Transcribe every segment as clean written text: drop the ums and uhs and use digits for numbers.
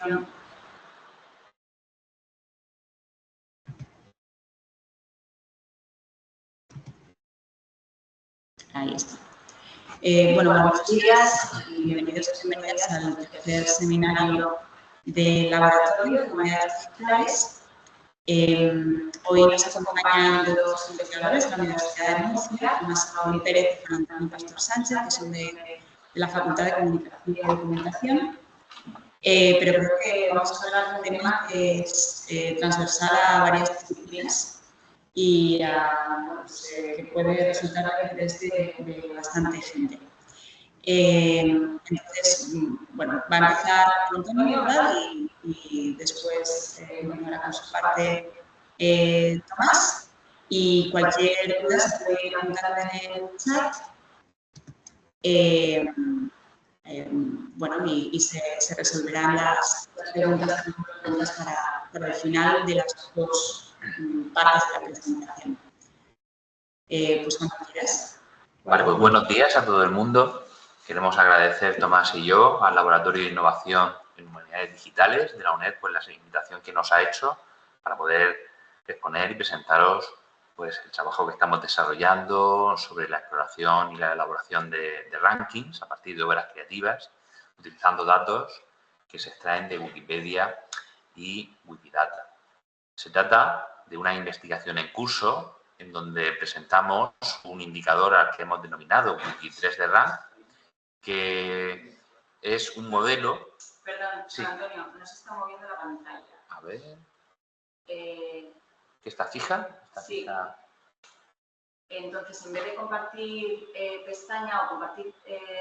presentación. Ahí está. Bueno, buenos días y bienvenidos y bienvenidas al tercer seminario del Laboratorio de Humanidades Digitales. Hoy nos acompañan dos investigadores de la Universidad de Murcia, Tomás Paoli Pérez y Antonio Pastor Sánchez, que son de la Facultad de Comunicación y Documentación. Pero creo que vamos a hablar de un tema que es transversal a varias disciplinas y que puede resultar de interés de bastante gente. Entonces, bueno, va a empezar con Antonio, ¿verdad? Y después continuará con su parte Tomás. Y cualquier duda se puede ir preguntando en el chat. Bueno, y se resolverán las preguntas para el final de las dos partes de la presentación. Pues cuando quieras. Vale, pues buenos días a todo el mundo. Queremos agradecer, Tomás y yo, al Laboratorio de Innovación en Humanidades Digitales de la UNED, pues la invitación que nos ha hecho para poder exponer y presentaros pues el trabajo que estamos desarrollando sobre la exploración y la elaboración de rankings a partir de obras creativas, utilizando datos que se extraen de Wikipedia y Wikidata. Se trata de una investigación en curso en donde presentamos un indicador al que hemos denominado Wiki3D Rank, que es un modelo... Perdón, sí. Antonio, no se está moviendo la pantalla. A ver... ¿Que está fija? ¿Está sí. fija? Entonces, en vez de compartir pestaña o compartir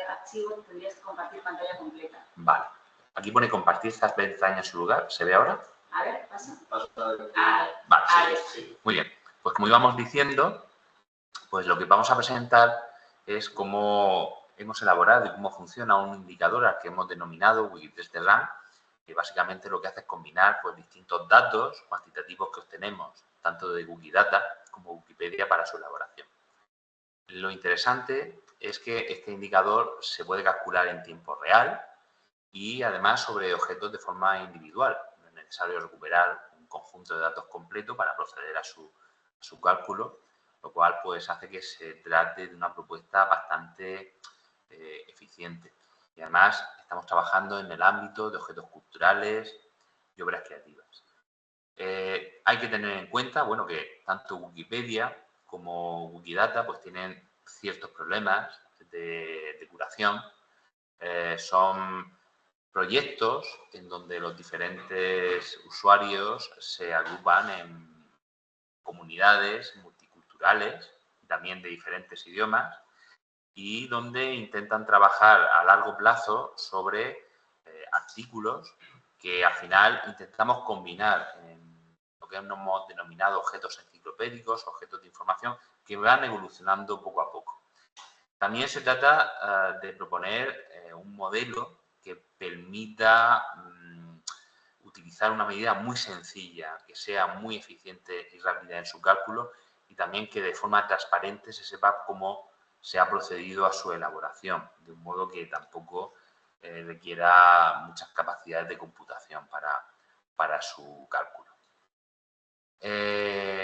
archivo, tendrías que compartir pantalla completa. Vale. Aquí pone compartir esta pestaña en su lugar. ¿Se ve ahora? A ver, pasa. Vale, sí. Muy bien. Pues como íbamos diciendo, pues lo que vamos a presentar es cómo hemos elaborado y cómo funciona un indicador al que hemos denominado Wiki3D Rank, que básicamente lo que hace es combinar pues, distintos datos cuantitativos que obtenemos, tanto de Wikidata como Wikipedia, para su elaboración. Lo interesante es que este indicador se puede calcular en tiempo real y además sobre objetos de forma individual. No es necesario recuperar un conjunto de datos completo para proceder a su cálculo, lo cual pues hace que se trate de una propuesta bastante eficiente. Y además estamos trabajando en el ámbito de objetos culturales y obras creativas. Hay que tener en cuenta, bueno, que tanto Wikipedia como Wikidata pues tienen ciertos problemas de curación. Son proyectos en donde los diferentes usuarios se agrupan en comunidades multiculturales, también de diferentes idiomas, y donde intentan trabajar a largo plazo sobre artículos que al final intentamos combinar en lo que hemos denominado objetos enciclopédicos, objetos de información, que van evolucionando poco a poco. También se trata de proponer un modelo que permita utilizar una medida muy sencilla, que sea muy eficiente y rápida en su cálculo y también que de forma transparente se sepa cómo se ha procedido a su elaboración, de un modo que tampoco requiera muchas capacidades de computación para su cálculo.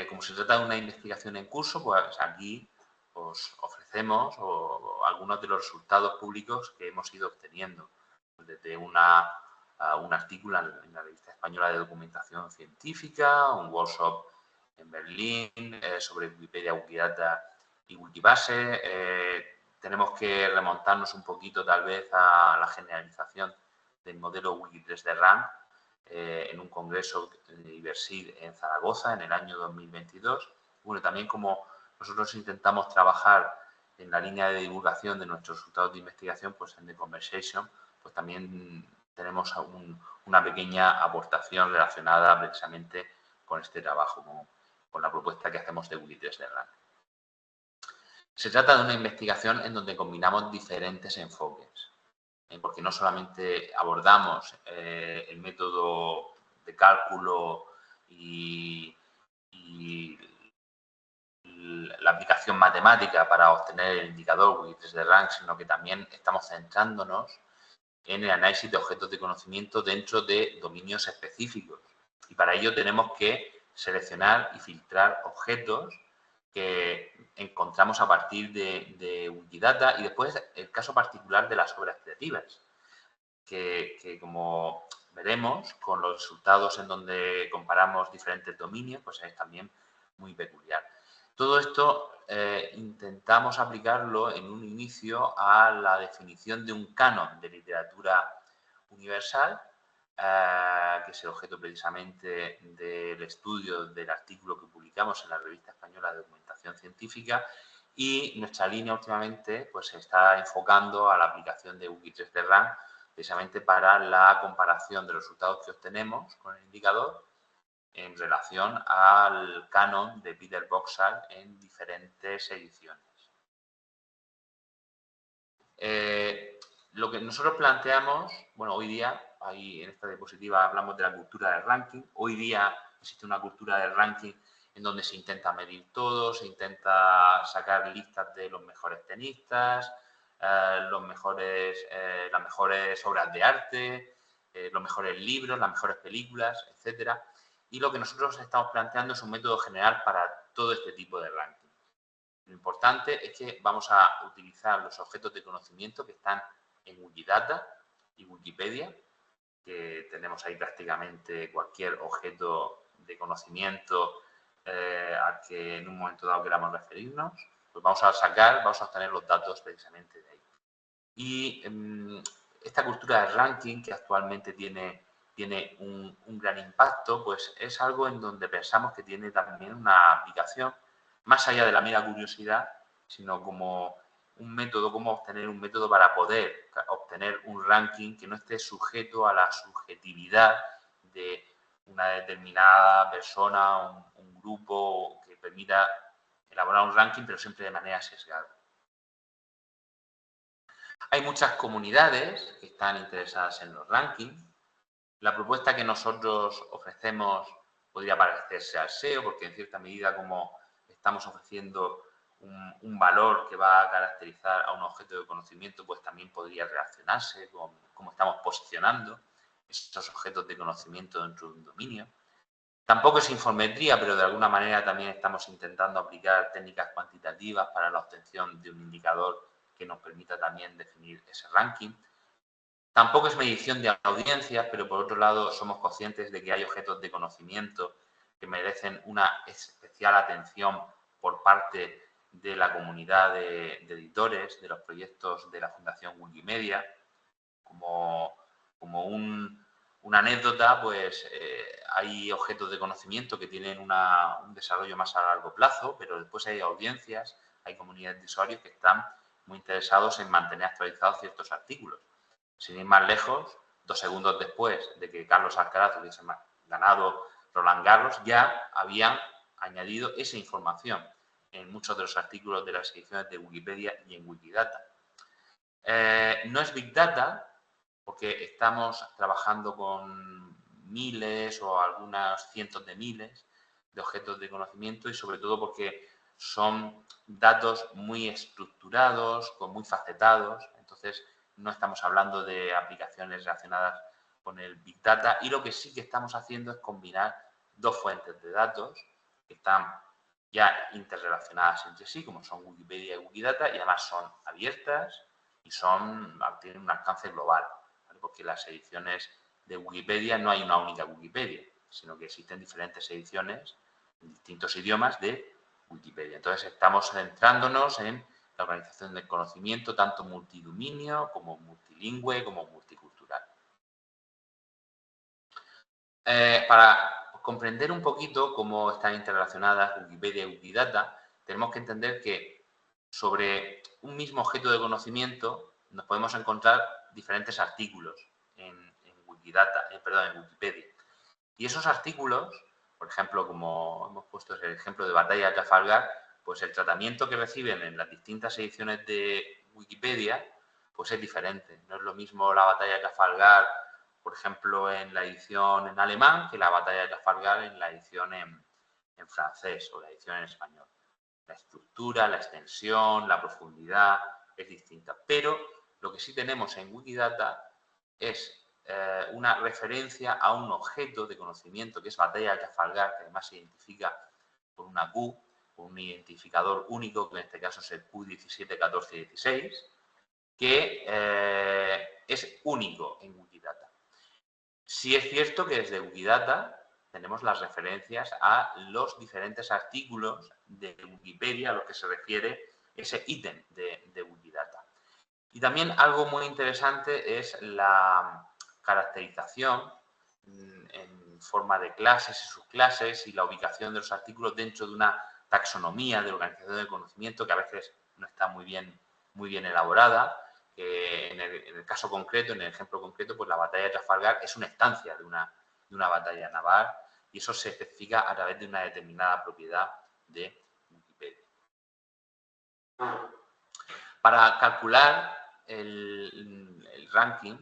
Como se trata de una investigación en curso, pues aquí os ofrecemos algunos de los resultados públicos que hemos ido obteniendo desde un artículo en la Revista Española de Documentación Científica, un workshop en Berlín sobre Wikipedia, Wikidata y Wikibase. Tenemos que remontarnos un poquito tal vez a la generalización del modelo Wiki3D Rank en un congreso de Ibersid en Zaragoza en el año 2022. Bueno, también como nosotros intentamos trabajar en la línea de divulgación de nuestros resultados de investigación, pues en The Conversation, pues también tenemos una pequeña aportación relacionada precisamente con este trabajo, con la propuesta que hacemos de Wiki3D Rank. Se trata de una investigación en donde combinamos diferentes enfoques, porque no solamente abordamos el método de cálculo y la aplicación matemática para obtener el indicador Wiki3D Rank, sino que también estamos centrándonos en el análisis de objetos de conocimiento dentro de dominios específicos. Y para ello tenemos que seleccionar y filtrar objetos que encontramos a partir de Wikidata y después el caso particular de las obras creativas, que como veremos con los resultados en donde comparamos diferentes dominios, pues es también muy peculiar. Todo esto intentamos aplicarlo en un inicio a la definición de un canon de literatura universal, que es el objeto precisamente del estudio del artículo que publicamos en la Revista Española de Documentación Científica, y nuestra línea últimamente pues, se está enfocando a la aplicación de Wiki3D precisamente para la comparación de los resultados que obtenemos con el indicador en relación al canon de Peter Boxall en diferentes ediciones. Lo que nosotros planteamos, bueno, hoy día, ahí en esta diapositiva hablamos de la cultura del ranking. Hoy día existe una cultura del ranking en donde se intenta medir todo, se intenta sacar listas de los mejores tenistas, las mejores obras de arte, los mejores libros, las mejores películas, etcétera. Y lo que nosotros estamos planteando es un método general para todo este tipo de ranking. Lo importante es que vamos a utilizar los objetos de conocimiento que están en Wikidata y Wikipedia, que tenemos ahí prácticamente cualquier objeto de conocimiento al que en un momento dado queramos referirnos, pues vamos a obtener los datos precisamente de ahí. Y esta cultura de ranking que actualmente tiene un gran impacto, pues es algo en donde pensamos que tiene también una aplicación más allá de la mera curiosidad, sino como un método, como obtener un método para poder obtener un ranking que no esté sujeto a la subjetividad de una determinada persona, un grupo que permita elaborar un ranking, pero siempre de manera sesgada. Hay muchas comunidades que están interesadas en los rankings. La propuesta que nosotros ofrecemos podría parecerse al SEO, porque en cierta medida como estamos ofreciendo un valor que va a caracterizar a un objeto de conocimiento, pues también podría relacionarse con cómo estamos posicionando esos objetos de conocimiento dentro de un dominio. Tampoco es informetría, pero de alguna manera también estamos intentando aplicar técnicas cuantitativas para la obtención de un indicador que nos permita también definir ese ranking. Tampoco es medición de audiencias, pero por otro lado somos conscientes de que hay objetos de conocimiento que merecen una especial atención por parte de la comunidad de editores de los proyectos de la Fundación Wikimedia. Como una anécdota, pues hay objetos de conocimiento que tienen un desarrollo más a largo plazo, pero después hay audiencias, hay comunidades de usuarios que están muy interesados en mantener actualizados ciertos artículos. Sin ir más lejos, 2 segundos después de que Carlos Alcaraz hubiese ganado Roland Garros, ya habían añadido esa información en muchos de los artículos de las ediciones de Wikipedia y en Wikidata. No es Big Data, porque estamos trabajando con miles o algunas cientos de miles de objetos de conocimiento y sobre todo porque son datos muy estructurados, muy facetados, entonces no estamos hablando de aplicaciones relacionadas con el Big Data, y lo que sí que estamos haciendo es combinar dos fuentes de datos que están ya interrelacionadas entre sí, como son Wikipedia y Wikidata, y además son abiertas y tienen un alcance global, ¿vale? Porque las ediciones de Wikipedia no hay una única Wikipedia, sino que existen diferentes ediciones en distintos idiomas de Wikipedia. Entonces estamos centrándonos en la organización del conocimiento, tanto multidominio como multilingüe, como multicultural. Para comprender un poquito cómo están interrelacionadas Wikipedia y Wikidata, tenemos que entender que sobre un mismo objeto de conocimiento nos podemos encontrar diferentes artículos en Wikipedia. Y esos artículos, por ejemplo, como hemos puesto el ejemplo de Batalla de Trafalgar, pues el tratamiento que reciben en las distintas ediciones de Wikipedia pues es diferente. No es lo mismo la Batalla de Trafalgar, por ejemplo, en la edición en alemán que la Batalla de Trafalgar en la edición en francés o la edición en español. La estructura, la extensión, la profundidad es distinta. Pero lo que sí tenemos en Wikidata es una referencia a un objeto de conocimiento que es batalla de Trafalgar, que además se identifica con una Q, con un identificador único, que en este caso es el Q171416, que es único en Wikidata. Sí es cierto que desde Wikidata tenemos las referencias a los diferentes artículos de Wikipedia a los que se refiere ese ítem de Wikidata. Y también algo muy interesante es la caracterización en forma de clases y subclases y la ubicación de los artículos dentro de una taxonomía de organización del conocimiento que a veces no está muy bien elaborada. En el caso concreto, en el ejemplo concreto, pues la batalla de Trafalgar es una estancia de una batalla naval y eso se especifica a través de una determinada propiedad de Wikipedia. Para calcular el ranking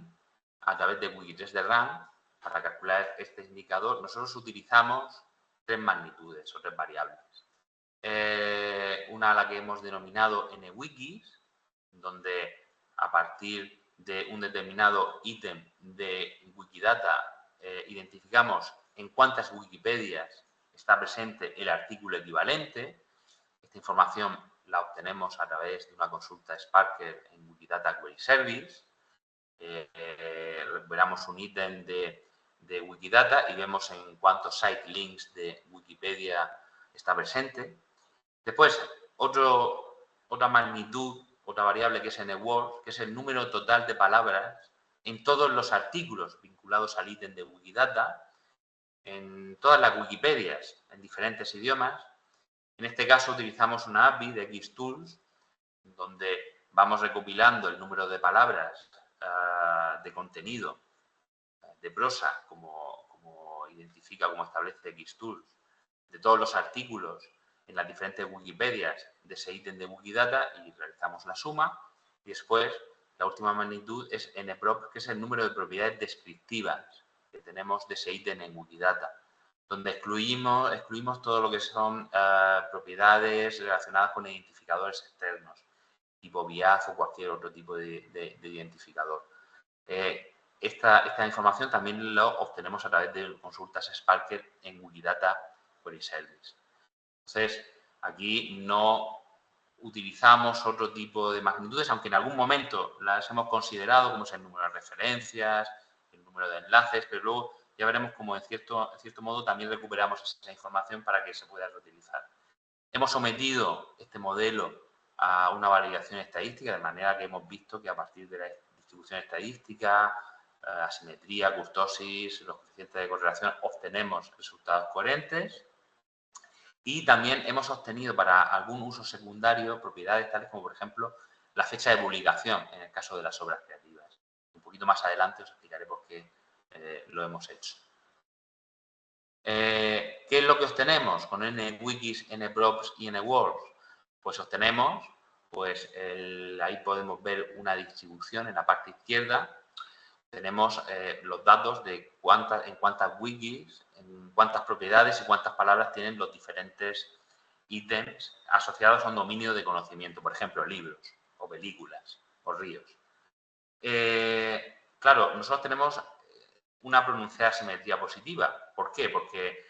a través de Wikitest de Rank, para calcular este indicador, nosotros utilizamos tres magnitudes o tres variables. Una a la que hemos denominado NWikis, donde a partir de un determinado ítem de Wikidata identificamos en cuántas Wikipedias está presente el artículo equivalente. Esta información la obtenemos a través de una consulta Sparker en Wikidata Query Service. Recuperamos un ítem de Wikidata y vemos en cuántos site links de Wikipedia está presente. Después, otra magnitud, otra variable que es NWords, que es el número total de palabras en todos los artículos vinculados al ítem de Wikidata, en todas las Wikipedias, en diferentes idiomas. En este caso utilizamos una API de Xtools, donde vamos recopilando el número de palabras de contenido de prosa, como identifica, como establece Xtools, de todos los artículos en las diferentes Wikipedias de ese ítem de Wikidata y realizamos la suma. Y después, la última magnitud es nprop, que es el número de propiedades descriptivas que tenemos de ese ítem en Wikidata, donde excluimos todo lo que son propiedades relacionadas con identificadores externos, tipo BIAF o cualquier otro tipo de identificador. Esta información también lo obtenemos a través de consultas Sparker en Wikidata Query Service. Entonces, aquí no utilizamos otro tipo de magnitudes, aunque en algún momento las hemos considerado, como es el número de referencias, el número de enlaces, pero luego ya veremos cómo en cierto modo también recuperamos esa información para que se pueda reutilizar. Hemos sometido este modelo a una validación estadística, de manera que hemos visto que a partir de la distribución estadística, asimetría, kurtosis, los coeficientes de correlación, obtenemos resultados coherentes. Y también hemos obtenido para algún uso secundario propiedades tales como, por ejemplo, la fecha de publicación en el caso de las obras creativas. Un poquito más adelante os explicaré por qué lo hemos hecho. ¿Qué es lo que obtenemos con NWikis, NProps y NWords? Pues obtenemos, ahí podemos ver una distribución en la parte izquierda. Tenemos los datos de en cuántas wikis, en cuántas propiedades y cuántas palabras tienen los diferentes ítems asociados a un dominio de conocimiento, por ejemplo, libros o películas o ríos. Claro, nosotros tenemos una pronunciada simetría positiva. ¿Por qué? Porque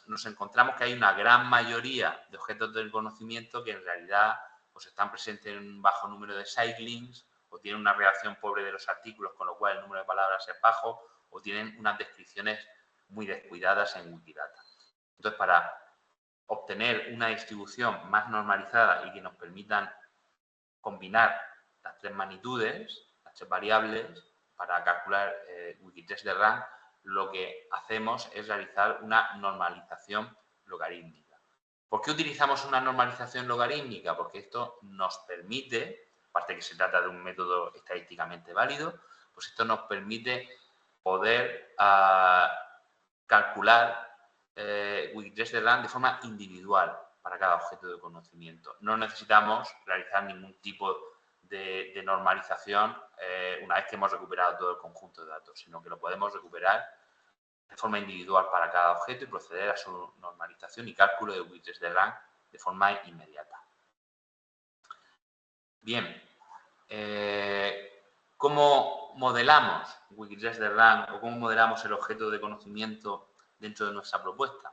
nos encontramos que hay una gran mayoría de objetos del conocimiento que en realidad pues, están presentes en un bajo número de sitelinks o tienen una redacción pobre de los artículos, con lo cual el número de palabras es bajo, o tienen unas descripciones muy descuidadas en Wikidata. Entonces, para obtener una distribución más normalizada y que nos permitan combinar las tres magnitudes, las tres variables, para calcular Wikitest de Rank, lo que hacemos es realizar una normalización logarítmica. ¿Por qué utilizamos una normalización logarítmica? Porque esto nos permite, aparte que se trata de un método estadísticamente válido, pues esto nos permite poder calcular Wikitest de Rank de forma individual para cada objeto de conocimiento. No necesitamos realizar ningún tipo de normalización una vez que hemos recuperado todo el conjunto de datos, sino que lo podemos recuperar de forma individual para cada objeto y proceder a su normalización y cálculo de Wikitest de Rank de forma inmediata. Bien, ¿Cómo modelamos Wikidress-the-Run o cómo modelamos el objeto de conocimiento dentro de nuestra propuesta?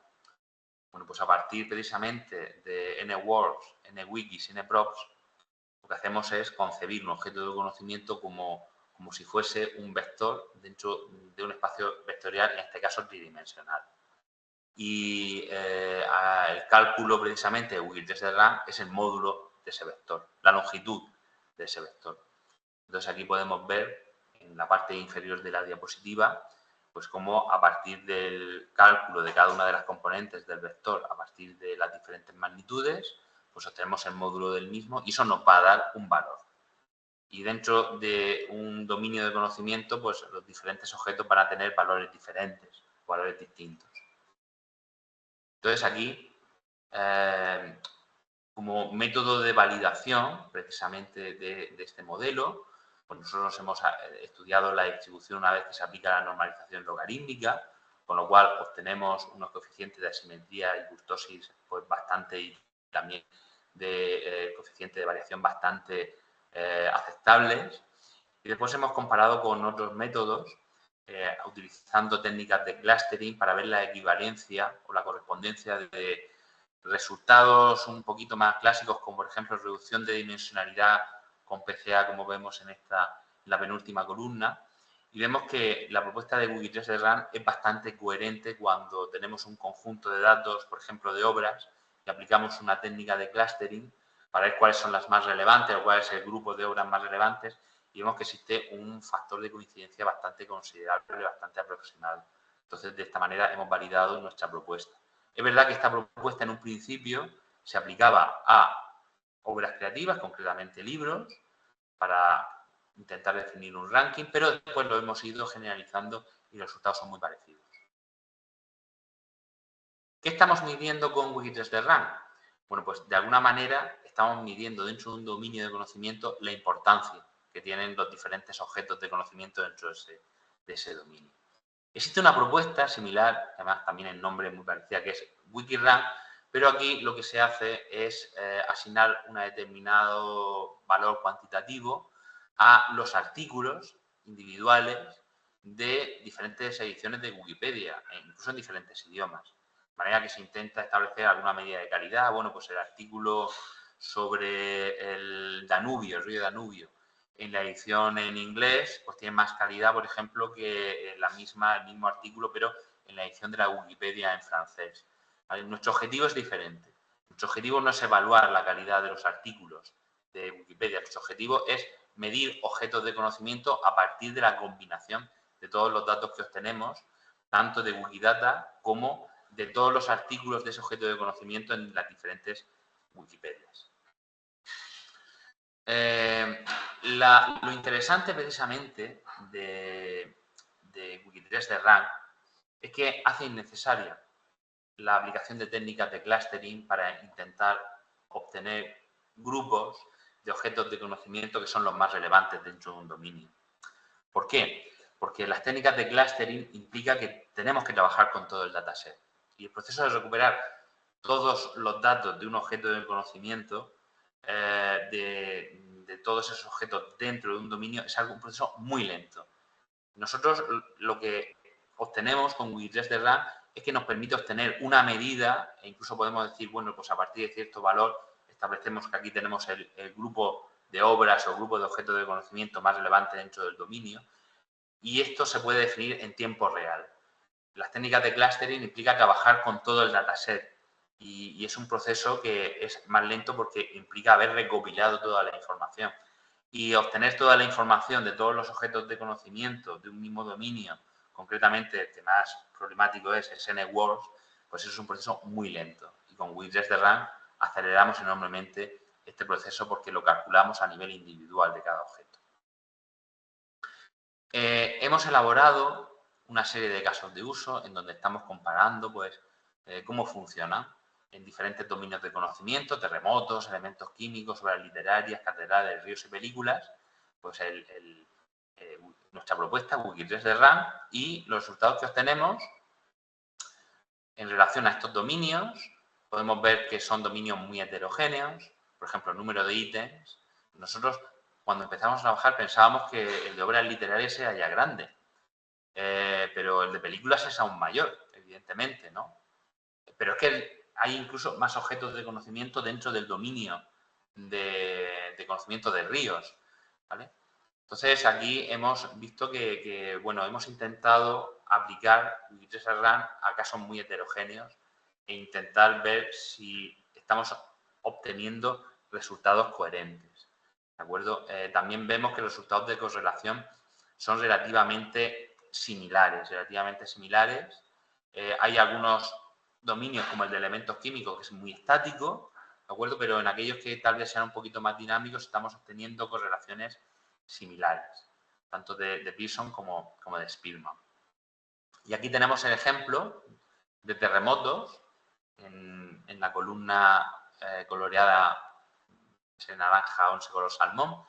Bueno, pues a partir precisamente de NWords, NWikis y NProps, lo que hacemos es concebir un objeto de conocimiento como si fuese un vector dentro de un espacio vectorial, en este caso tridimensional. Y el cálculo precisamente de Wikidress-the-Run es el módulo de ese vector, la longitud de ese vector. Entonces aquí podemos ver en la parte inferior de la diapositiva pues cómo a partir del cálculo de cada una de las componentes del vector a partir de las diferentes magnitudes pues obtenemos el módulo del mismo y eso nos va a dar un valor. Y dentro de un dominio de conocimiento pues los diferentes objetos van a tener valores diferentes, valores distintos. Entonces aquí como método de validación precisamente de este modelo, pues nosotros hemos estudiado la distribución una vez que se aplica la normalización logarítmica, con lo cual obtenemos unos coeficientes de asimetría y kurtosis pues bastante y también de coeficientes de variación bastante aceptables. Y después hemos comparado con otros métodos utilizando técnicas de clustering para ver la equivalencia o la correspondencia de resultados un poquito más clásicos, como por ejemplo reducción de dimensionalidad con PCA, como vemos en la penúltima columna, y vemos que la propuesta de Wikidress-the-Run es bastante coherente cuando tenemos un conjunto de datos, por ejemplo, de obras, y aplicamos una técnica de clustering para ver cuáles son las más relevantes o cuál es el grupo de obras más relevantes, y vemos que existe un factor de coincidencia bastante considerable, bastante aproximado. Entonces, de esta manera hemos validado nuestra propuesta. Es verdad que esta propuesta en un principio se aplicaba a obras creativas, concretamente libros, para intentar definir un ranking, pero después lo hemos ido generalizando y los resultados son muy parecidos. ¿Qué estamos midiendo con Wikidress-the-Run? Bueno, pues de alguna manera estamos midiendo dentro de un dominio de conocimiento la importancia que tienen los diferentes objetos de conocimiento dentro de ese dominio. Existe una propuesta similar, además también el nombre es muy parecida, que es Wikirun, pero aquí lo que se hace es asignar un determinado valor cuantitativo a los artículos individuales de diferentes ediciones de Wikipedia, e incluso en diferentes idiomas. De manera que se intenta establecer alguna medida de calidad. Bueno, pues el artículo sobre el Danubio, el río Danubio, en la edición en inglés, pues tiene más calidad, por ejemplo, que el mismo artículo, pero en la edición de la Wikipedia en francés. ¿Vale? Nuestro objetivo es diferente. Nuestro objetivo no es evaluar la calidad de los artículos de Wikipedia. Nuestro objetivo es medir objetos de conocimiento a partir de la combinación de todos los datos que obtenemos, tanto de Wikidata como de todos los artículos de ese objeto de conocimiento en las diferentes Wikipedias. Lo interesante precisamente de Wikidress-the-Run es que hace innecesaria la aplicación de técnicas de clustering para intentar obtener grupos de objetos de conocimiento que son los más relevantes dentro de un dominio. ¿Por qué? Porque las técnicas de clustering implica que tenemos que trabajar con todo el dataset. Y el proceso de recuperar todos los datos de un objeto de conocimiento de todos esos objetos dentro de un dominio es un proceso muy lento. Nosotros lo que obtenemos con Wikidress-the-Run es que nos permite obtener una medida e incluso podemos decir, bueno, pues a partir de cierto valor establecemos que aquí tenemos el grupo de obras o grupo de objetos de conocimiento más relevante dentro del dominio y esto se puede definir en tiempo real. Las técnicas de clustering implica trabajar con todo el dataset y es un proceso que es más lento porque implica haber recopilado toda la información. Y obtener toda la información de todos los objetos de conocimiento de un mismo dominio, concretamente el que más problemático es NWords, pues es un proceso muy lento. Y con Wikidress-the-Run aceleramos enormemente este proceso porque lo calculamos a nivel individual de cada objeto. Hemos elaborado una serie de casos de uso en donde estamos comparando pues, cómo funciona en diferentes dominios de conocimiento, terremotos, elementos químicos, obras literarias, catedrales, ríos y películas, pues nuestra propuesta, Wikidress-the-Run, y los resultados que obtenemos en relación a estos dominios, podemos ver que son dominios muy heterogéneos, por ejemplo, el número de ítems. Nosotros cuando empezamos a trabajar pensábamos que el de obras literarias era ya grande, pero el de películas es aún mayor, evidentemente, ¿no? Pero es que hay incluso más objetos de conocimiento dentro del dominio de conocimiento de ríos, ¿vale? Entonces, aquí hemos visto que bueno, hemos intentado aplicar Wiki3 a casos muy heterogéneos e intentar ver si estamos obteniendo resultados coherentes, ¿de acuerdo? También vemos que los resultados de correlación son relativamente similares. Hay algunos dominios, como el de elementos químicos, que es muy estático, ¿de acuerdo? Pero en aquellos que tal vez sean un poquito más dinámicos, estamos obteniendo correlaciones similares, tanto de Pearson como de Spearman. Y aquí tenemos el ejemplo de terremotos en la columna coloreada en naranja, 11 color salmón,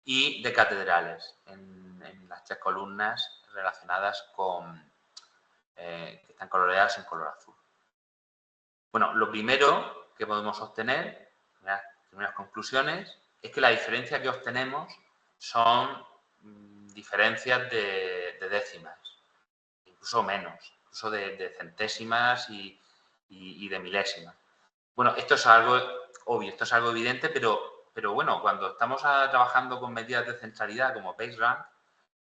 y de catedrales en las 3 columnas relacionadas con que están coloreadas en color azul. Bueno, lo primero que podemos obtener, las primeras conclusiones, es que la diferencia que obtenemos son diferencias de décimas, incluso menos, incluso de centésimas y de milésimas. Bueno, esto es algo obvio, esto es algo evidente, pero bueno, cuando estamos trabajando con medidas de centralidad como PageRank,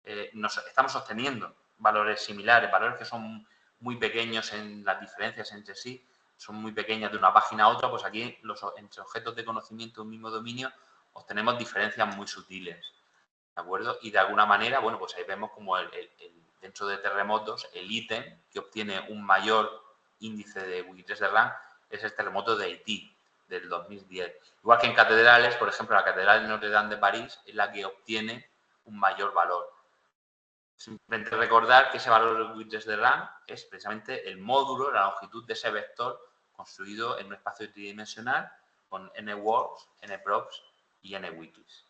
estamos obteniendo valores similares, valores que son muy pequeños en las diferencias entre sí, son muy pequeñas de una página a otra, pues aquí entre objetos de conocimiento de un mismo dominio obtenemos diferencias muy sutiles, ¿de acuerdo? Y de alguna manera, bueno, pues ahí vemos como dentro de terremotos, el ítem que obtiene un mayor índice de Wiki3 es el terremoto de Haití, del 2010. Igual que en catedrales, por ejemplo, la Catedral de Notre Dame de París es la que obtiene un mayor valor. Simplemente recordar que ese valor de Wiki3 es precisamente el módulo, la longitud de ese vector construido en un espacio tridimensional con n-words, n-props y n-wikis.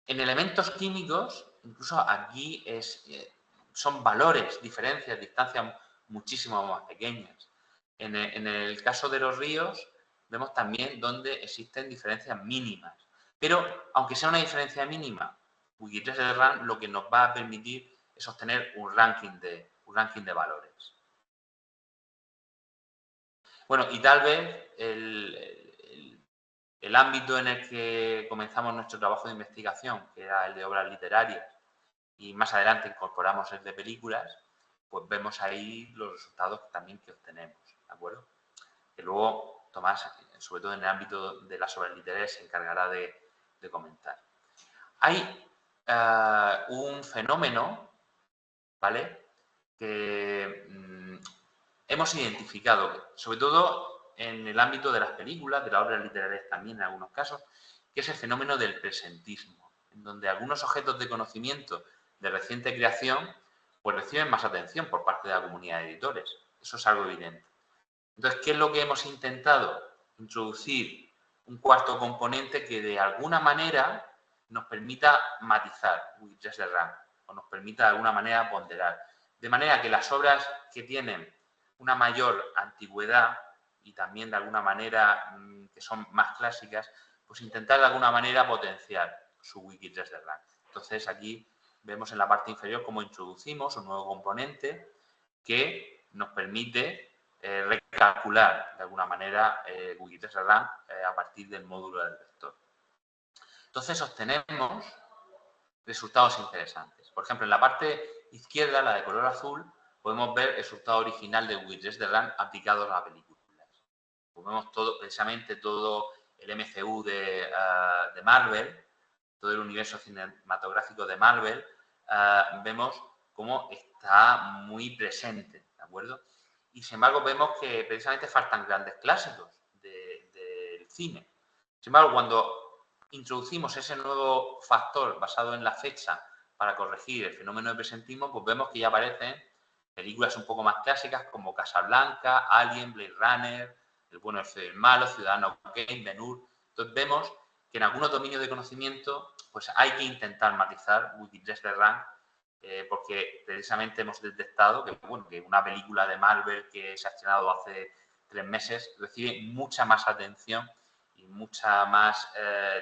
En elementos químicos, incluso aquí son valores, diferencias, distancias muchísimo más pequeñas. En el caso de los ríos, vemos también donde existen diferencias mínimas. Pero, aunque sea una diferencia mínima, Wiki3 lo que nos va a permitir es obtener un ranking de valores. Bueno, y tal vez el ámbito en el que comenzamos nuestro trabajo de investigación, que era el de obras literarias, y más adelante incorporamos el de películas, pues vemos ahí los resultados también que obtenemos, ¿de acuerdo? Que luego Tomás, sobre todo en el ámbito de las obras literarias, se encargará de comentar. Hay un fenómeno, ¿vale?, que hemos identificado, sobre todo en el ámbito de las películas, de las obras literarias también en algunos casos, que es el fenómeno del presentismo, en donde algunos objetos de conocimiento de reciente creación pues reciben más atención por parte de la comunidad de editores. Eso es algo evidente. Entonces, ¿qué es lo que hemos intentado? Introducir un cuarto componente que de alguna manera nos permita matizar Wiki3 o nos permita de alguna manera ponderar. De manera que las obras que tienen una mayor antigüedad y también de alguna manera que son más clásicas, pues intentar de alguna manera potenciar su Wiki3 Entonces, aquí vemos en la parte inferior cómo introducimos un nuevo componente que nos permite recalcular de alguna manera Wiki3 a partir del módulo del vector. Entonces obtenemos resultados interesantes. Por ejemplo, en la parte izquierda, la de color azul, podemos ver el resultado original de Wiki3 aplicado a las películas. Pues vemos precisamente todo el MCU de Marvel, todo el universo cinematográfico de Marvel, vemos cómo está muy presente, ¿de acuerdo? Y sin embargo vemos que precisamente faltan grandes clásicos del cine. Sin embargo, cuando introducimos ese nuevo factor basado en la fecha para corregir el fenómeno de presentismo, pues vemos que ya aparecen películas un poco más clásicas como Casablanca, Alien, Blade Runner, El bueno, el feo y el malo, Ciudadano Kane, Ben-Hur. Entonces vemos que en algunos dominios de conocimiento pues hay que intentar matizar Wiki3 porque precisamente hemos detectado que, bueno, que una película de Marvel que se ha estrenado hace 3 meses recibe mucha más atención y mucha más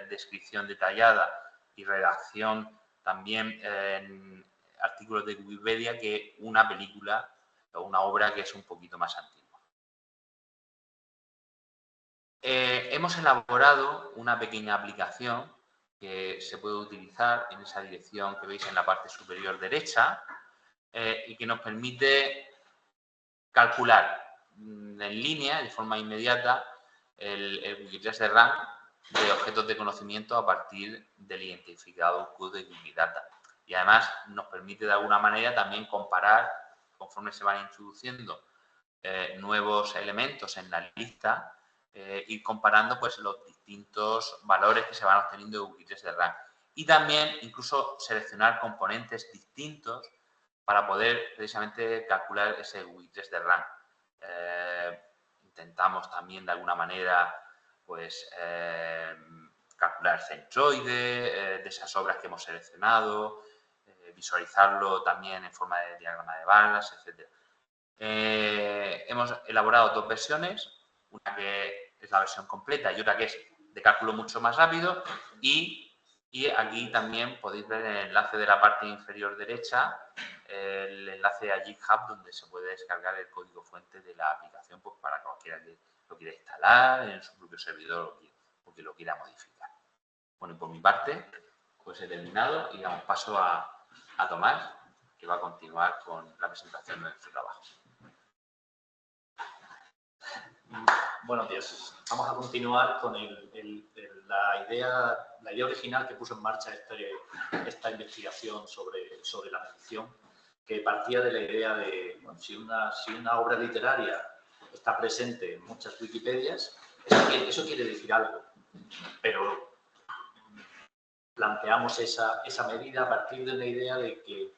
descripción detallada y redacción también en artículos de Wikipedia que una película o una obra que es un poquito más antigua. Hemos elaborado una pequeña aplicación que se puede utilizar en esa dirección que veis en la parte superior derecha y que nos permite calcular en línea, de forma inmediata, el Wikitest de rank de objetos de conocimiento a partir del identificador Q de Wikidata. Y además nos permite de alguna manera también comparar, conforme se van introduciendo nuevos elementos en la lista, ir comparando pues, los distintos valores que se van obteniendo de Wikitest de rank. Y también incluso seleccionar componentes distintos para poder precisamente calcular ese Wikitest de rank. Intentamos también de alguna manera pues calcular centroide de esas obras que hemos seleccionado, visualizarlo también en forma de diagrama de barras, etc. Hemos elaborado dos versiones, una que es la versión completa y otra que es de cálculo mucho más rápido y aquí también podéis ver en el enlace de la parte inferior derecha el enlace a GitHub donde se puede descargar el código fuente de la aplicación pues, para cualquiera que lo quiera instalar en su propio servidor o que lo quiera modificar. Bueno, y por mi parte, pues he terminado y damos paso a Tomás, que va a continuar con la presentación de nuestro trabajo. Buenos días. Vamos a continuar con la idea original que puso en marcha esta investigación sobre la medición, que partía de la idea de, bueno, si una obra literaria está presente en muchas Wikipedias, eso quiere decir algo, pero planteamos esa medida a partir de una idea de que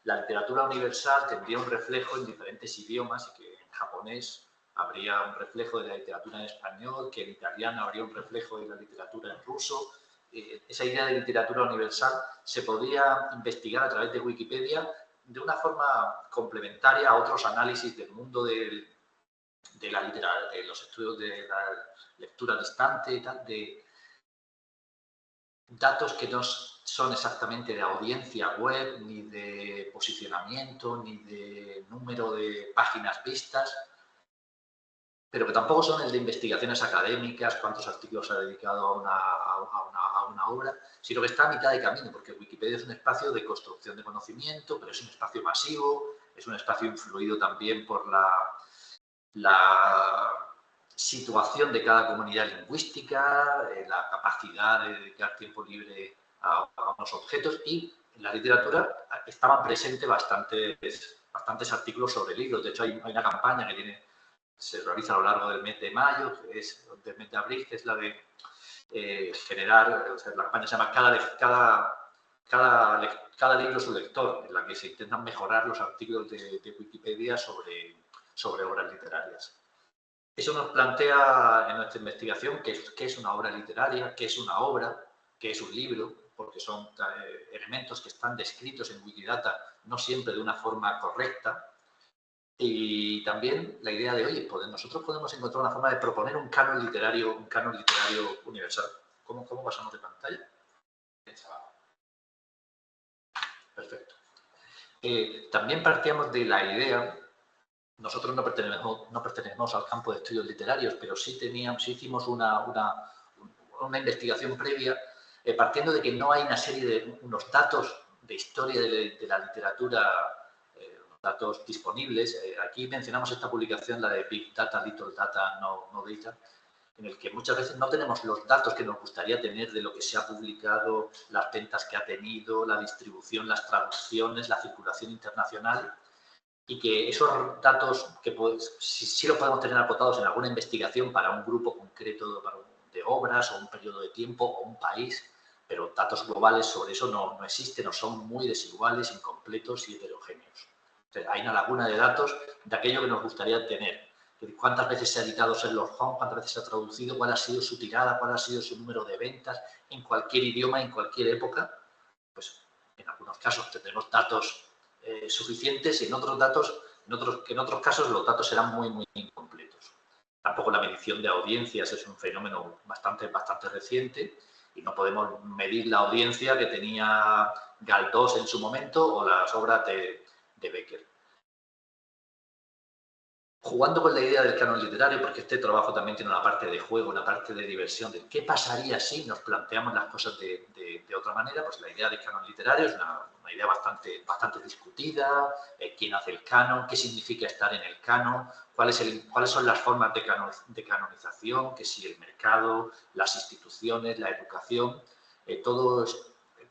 la literatura universal tendría un reflejo en diferentes idiomas y que en japonés habría un reflejo de la literatura en español, que en italiano habría un reflejo de la literatura en ruso. Esa idea de literatura universal se podría investigar a través de Wikipedia de una forma complementaria a otros análisis del mundo de la literatura, de los estudios de la lectura distante, de datos que no son exactamente de audiencia web, ni de posicionamiento, ni de número de páginas vistas, pero que tampoco son el de investigaciones académicas, cuántos artículos se ha dedicado a una obra, sino que está a mitad de camino, porque Wikipedia es un espacio de construcción de conocimiento, pero es un espacio masivo, es un espacio influido también por la situación de cada comunidad lingüística, la capacidad de dedicar tiempo libre a unos objetos, y en la literatura estaban presentes bastantes artículos sobre libros. De hecho, hay una campaña que se realiza a lo largo del mes de mayo, del mes de abril, que es la de generar, o sea, la campaña se llama cada libro su lector, en la que se intentan mejorar los artículos de Wikipedia sobre obras literarias. Eso nos plantea en nuestra investigación qué es una obra literaria, qué es una obra, qué es un libro, porque son elementos que están descritos en Wikidata no siempre de una forma correcta. Y también la idea de, oye, nosotros podemos encontrar una forma de proponer un canon literario universal. ¿Cómo pasamos de pantalla? Perfecto. También partíamos de la idea, nosotros no pertenecemos al campo de estudios literarios, pero sí hicimos una investigación previa, partiendo de que no hay una serie de unos datos de historia de la literatura, datos disponibles. Aquí mencionamos esta publicación, la de Big Data, Little Data, No Data, en el que muchas veces no tenemos los datos que nos gustaría tener de lo que se ha publicado, las ventas que ha tenido, la distribución, las traducciones, la circulación internacional, y que esos datos que sí los podemos tener acotados en alguna investigación para un grupo concreto de obras o un periodo de tiempo o un país, pero datos globales sobre eso no existen o son muy desiguales, incompletos y heterogéneos. Entonces, hay una laguna de datos de aquello que nos gustaría tener. ¿Cuántas veces se ha editado Sherlock Holmes? ¿Cuántas veces se ha traducido? ¿Cuál ha sido su tirada? ¿Cuál ha sido su número de ventas en cualquier idioma, en cualquier época? Pues en algunos casos tendremos datos suficientes y en otros casos los datos serán muy, muy incompletos. Tampoco la medición de audiencias es un fenómeno bastante reciente y no podemos medir la audiencia que tenía Galdós en su momento o las obras de Becker. Jugando con la idea del canon literario, porque este trabajo también tiene una parte de juego, una parte de diversión, de qué pasaría si nos planteamos las cosas de otra manera, pues la idea del canon literario es una idea bastante discutida, quién hace el canon, qué significa estar en el canon, cuáles son las formas de canonización, que si el mercado, las instituciones, la educación, todo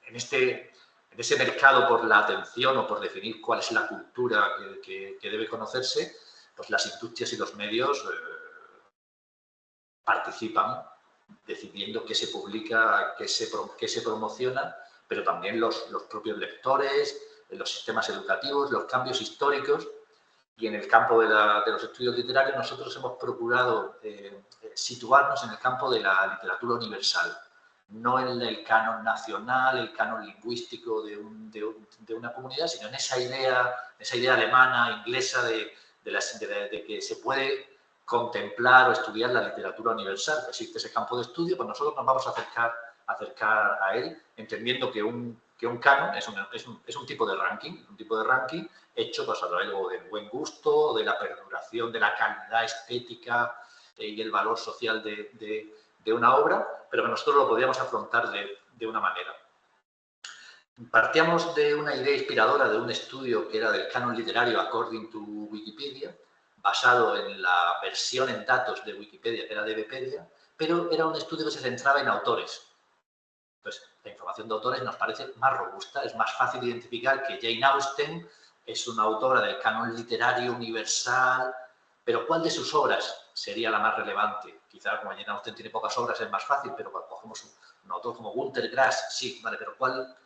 en ese mercado por la atención o por definir cuál es la cultura que debe conocerse, pues las industrias y los medios participan decidiendo qué se publica, qué se promociona, pero también los propios lectores, los sistemas educativos, los cambios históricos. Y en el campo de los estudios literarios nosotros hemos procurado situarnos en el campo de la literatura universal, no en el canon nacional, el canon lingüístico de una comunidad, sino en esa idea alemana, inglesa, de que se puede contemplar o estudiar la literatura universal. Existe ese campo de estudio, pues nosotros nos vamos a acercar a él, entendiendo que un canon es un tipo de ranking, hecho pues, a través del buen gusto, de la perduración, de la calidad estética y el valor social de una obra, pero que nosotros lo podíamos afrontar de una manera. Partíamos de una idea inspiradora de un estudio que era del canon literario according to Wikipedia, basado en la versión en datos de Wikipedia, que era de Wikipedia, pero era un estudio que se centraba en autores. Pues la información de autores nos parece más robusta, es más fácil identificar que Jane Austen es una autora del canon literario universal, pero ¿cuál de sus obras sería la más relevante? Quizá como Jane Austen tiene pocas obras es más fácil, pero cuando cogemos un autor como Günter Grass, sí, vale, pero ¿cuál?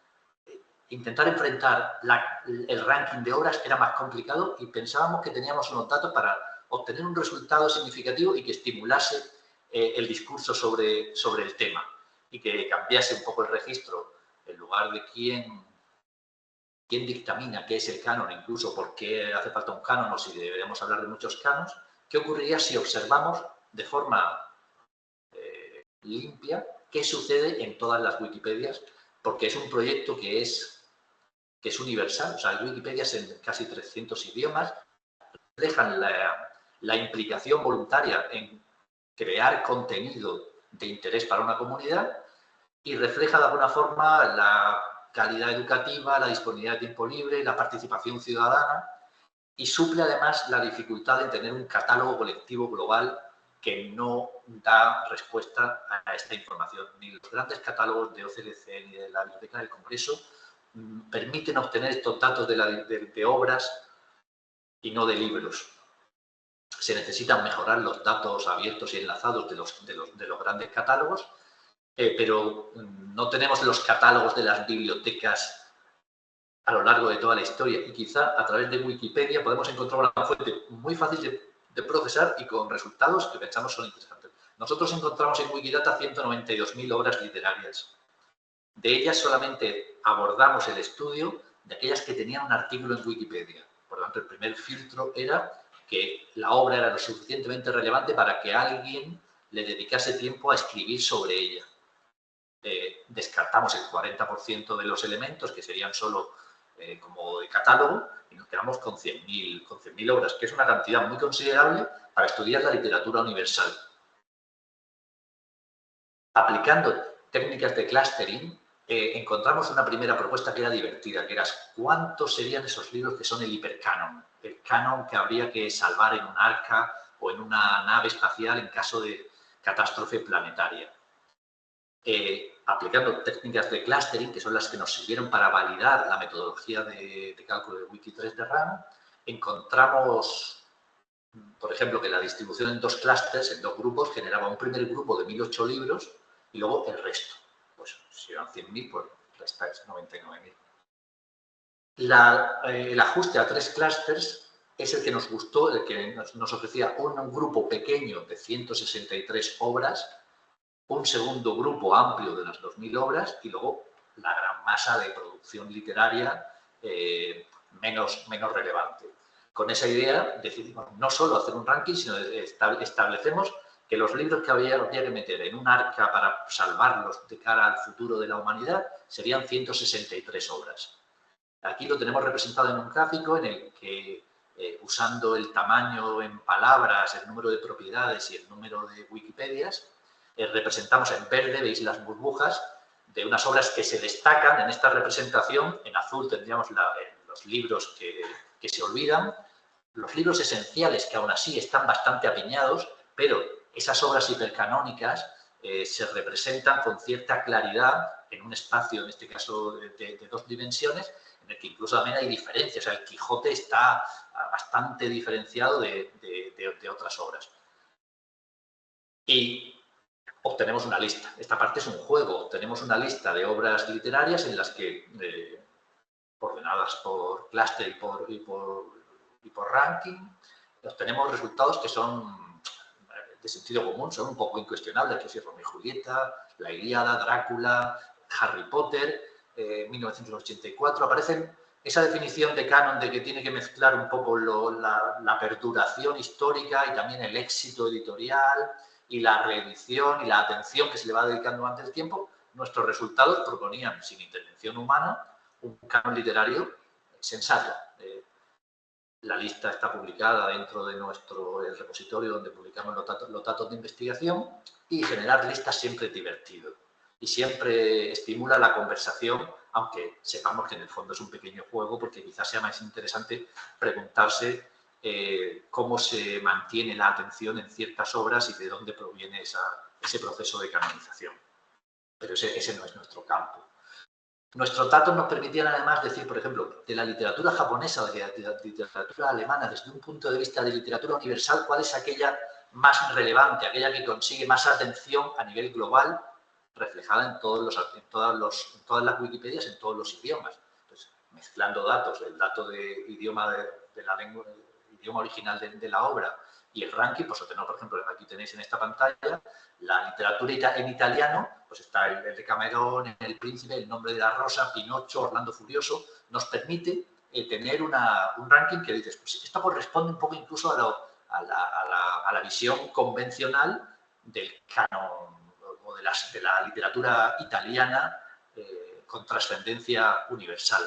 Intentar enfrentar el ranking de obras era más complicado y pensábamos que teníamos unos datos para obtener un resultado significativo y que estimulase el discurso sobre el tema y que cambiase un poco el registro en lugar de quién dictamina qué es el canon, incluso por qué hace falta un canon o si deberíamos hablar de muchos canons. ¿Qué ocurriría si observamos de forma limpia qué sucede en todas las Wikipedias? Porque es un proyecto que es universal, o sea, Wikipedia es en casi 300 idiomas, dejan la implicación voluntaria en crear contenido de interés para una comunidad y refleja de alguna forma la calidad educativa, la disponibilidad de tiempo libre, la participación ciudadana y suple además la dificultad de tener un catálogo colectivo global que no da respuesta a esta información. Ni los grandes catálogos de OCDC ni de la Biblioteca del Congreso permiten obtener estos datos de obras y no de libros. Se necesitan mejorar los datos abiertos y enlazados de los grandes catálogos, pero no tenemos los catálogos de las bibliotecas a lo largo de toda la historia y quizá a través de Wikipedia podemos encontrar una fuente muy fácil de procesar y con resultados que pensamos son interesantes. Nosotros encontramos en Wikidata 192.000 obras literarias. De ellas solamente abordamos el estudio de aquellas que tenían un artículo en Wikipedia. Por lo tanto, el primer filtro era que la obra era lo suficientemente relevante para que alguien le dedicase tiempo a escribir sobre ella. Descartamos el 40% de los elementos, que serían solo como de catálogo, y nos quedamos con 100.000 obras, que es una cantidad muy considerable para estudiar la literatura universal. Aplicando técnicas de clustering, encontramos una primera propuesta que era divertida, que era ¿cuántos serían esos libros que son el hipercanon? El canon que habría que salvar en un arca o en una nave espacial en caso de catástrofe planetaria. Aplicando técnicas de clustering, que son las que nos sirvieron para validar la metodología de cálculo de Wiki3 de RAM, encontramos, por ejemplo, que la distribución en dos clústeres, en dos grupos, generaba un primer grupo de 1.008 libros y luego el resto. Pues si eran 100.000, pues restáis 99.000. El ajuste a 3 clústeres es el que nos gustó, el que nos ofrecía un grupo pequeño de 163 obras, un segundo grupo amplio de las 2.000 obras y luego la gran masa de producción literaria menos relevante. con esa idea decidimos no solo hacer un ranking, sino establecemos que los libros que había que meter en un arca para salvarlos de cara al futuro de la humanidad serían 163 obras. Aquí lo tenemos representado en un gráfico en el que, usando el tamaño en palabras, el número de propiedades y el número de Wikipedias, representamos en verde, veis las burbujas, de unas obras que se destacan en esta representación. En azul tendríamos los libros que se olvidan, los libros esenciales que aún así están bastante apiñados, pero esas obras hipercanónicas se representan con cierta claridad en un espacio, en este caso de 2 dimensiones, en el que incluso también hay diferencias. O sea, el Quijote está bastante diferenciado de otras obras. Y obtenemos una lista. Esta parte es un juego. Obtenemos una lista de obras literarias en las que, ordenadas por clúster y por ranking, obtenemos resultados que son de sentido común, son un poco incuestionables, que si Romeo y Julieta, La Ilíada, Drácula, Harry Potter, 1984, aparecen esa definición de canon de que tiene que mezclar un poco la perduración histórica y también el éxito editorial y la reedición y la atención que se le va dedicando durante el tiempo. Nuestros resultados proponían, sin intervención humana, un canon literario sensato. La lista está publicada dentro de el repositorio donde publicamos los datos de investigación, y generar listas siempre es divertido y siempre estimula la conversación, aunque sepamos que en el fondo es un pequeño juego, porque quizás sea más interesante preguntarse cómo se mantiene la atención en ciertas obras y de dónde proviene ese proceso de canonización. Pero ese no es nuestro campo. Nuestros datos nos permitían además decir, por ejemplo, de la literatura japonesa o de la literatura alemana, desde un punto de vista de literatura universal, cuál es aquella más relevante, aquella que consigue más atención a nivel global, reflejada en todas las Wikipedias, en todos los idiomas. Entonces, mezclando datos, el dato de idioma de la lengua, el idioma original de la obra y el ranking, pues obtenemos, por ejemplo, aquí tenéis en esta pantalla la literatura en italiano, pues está el Decamerón, El Príncipe, El Nombre de la Rosa, Pinocho, Orlando Furioso. Nos permite tener un ranking que dices, pues esto corresponde un poco incluso a la visión convencional del canon o de la literatura italiana con trascendencia universal.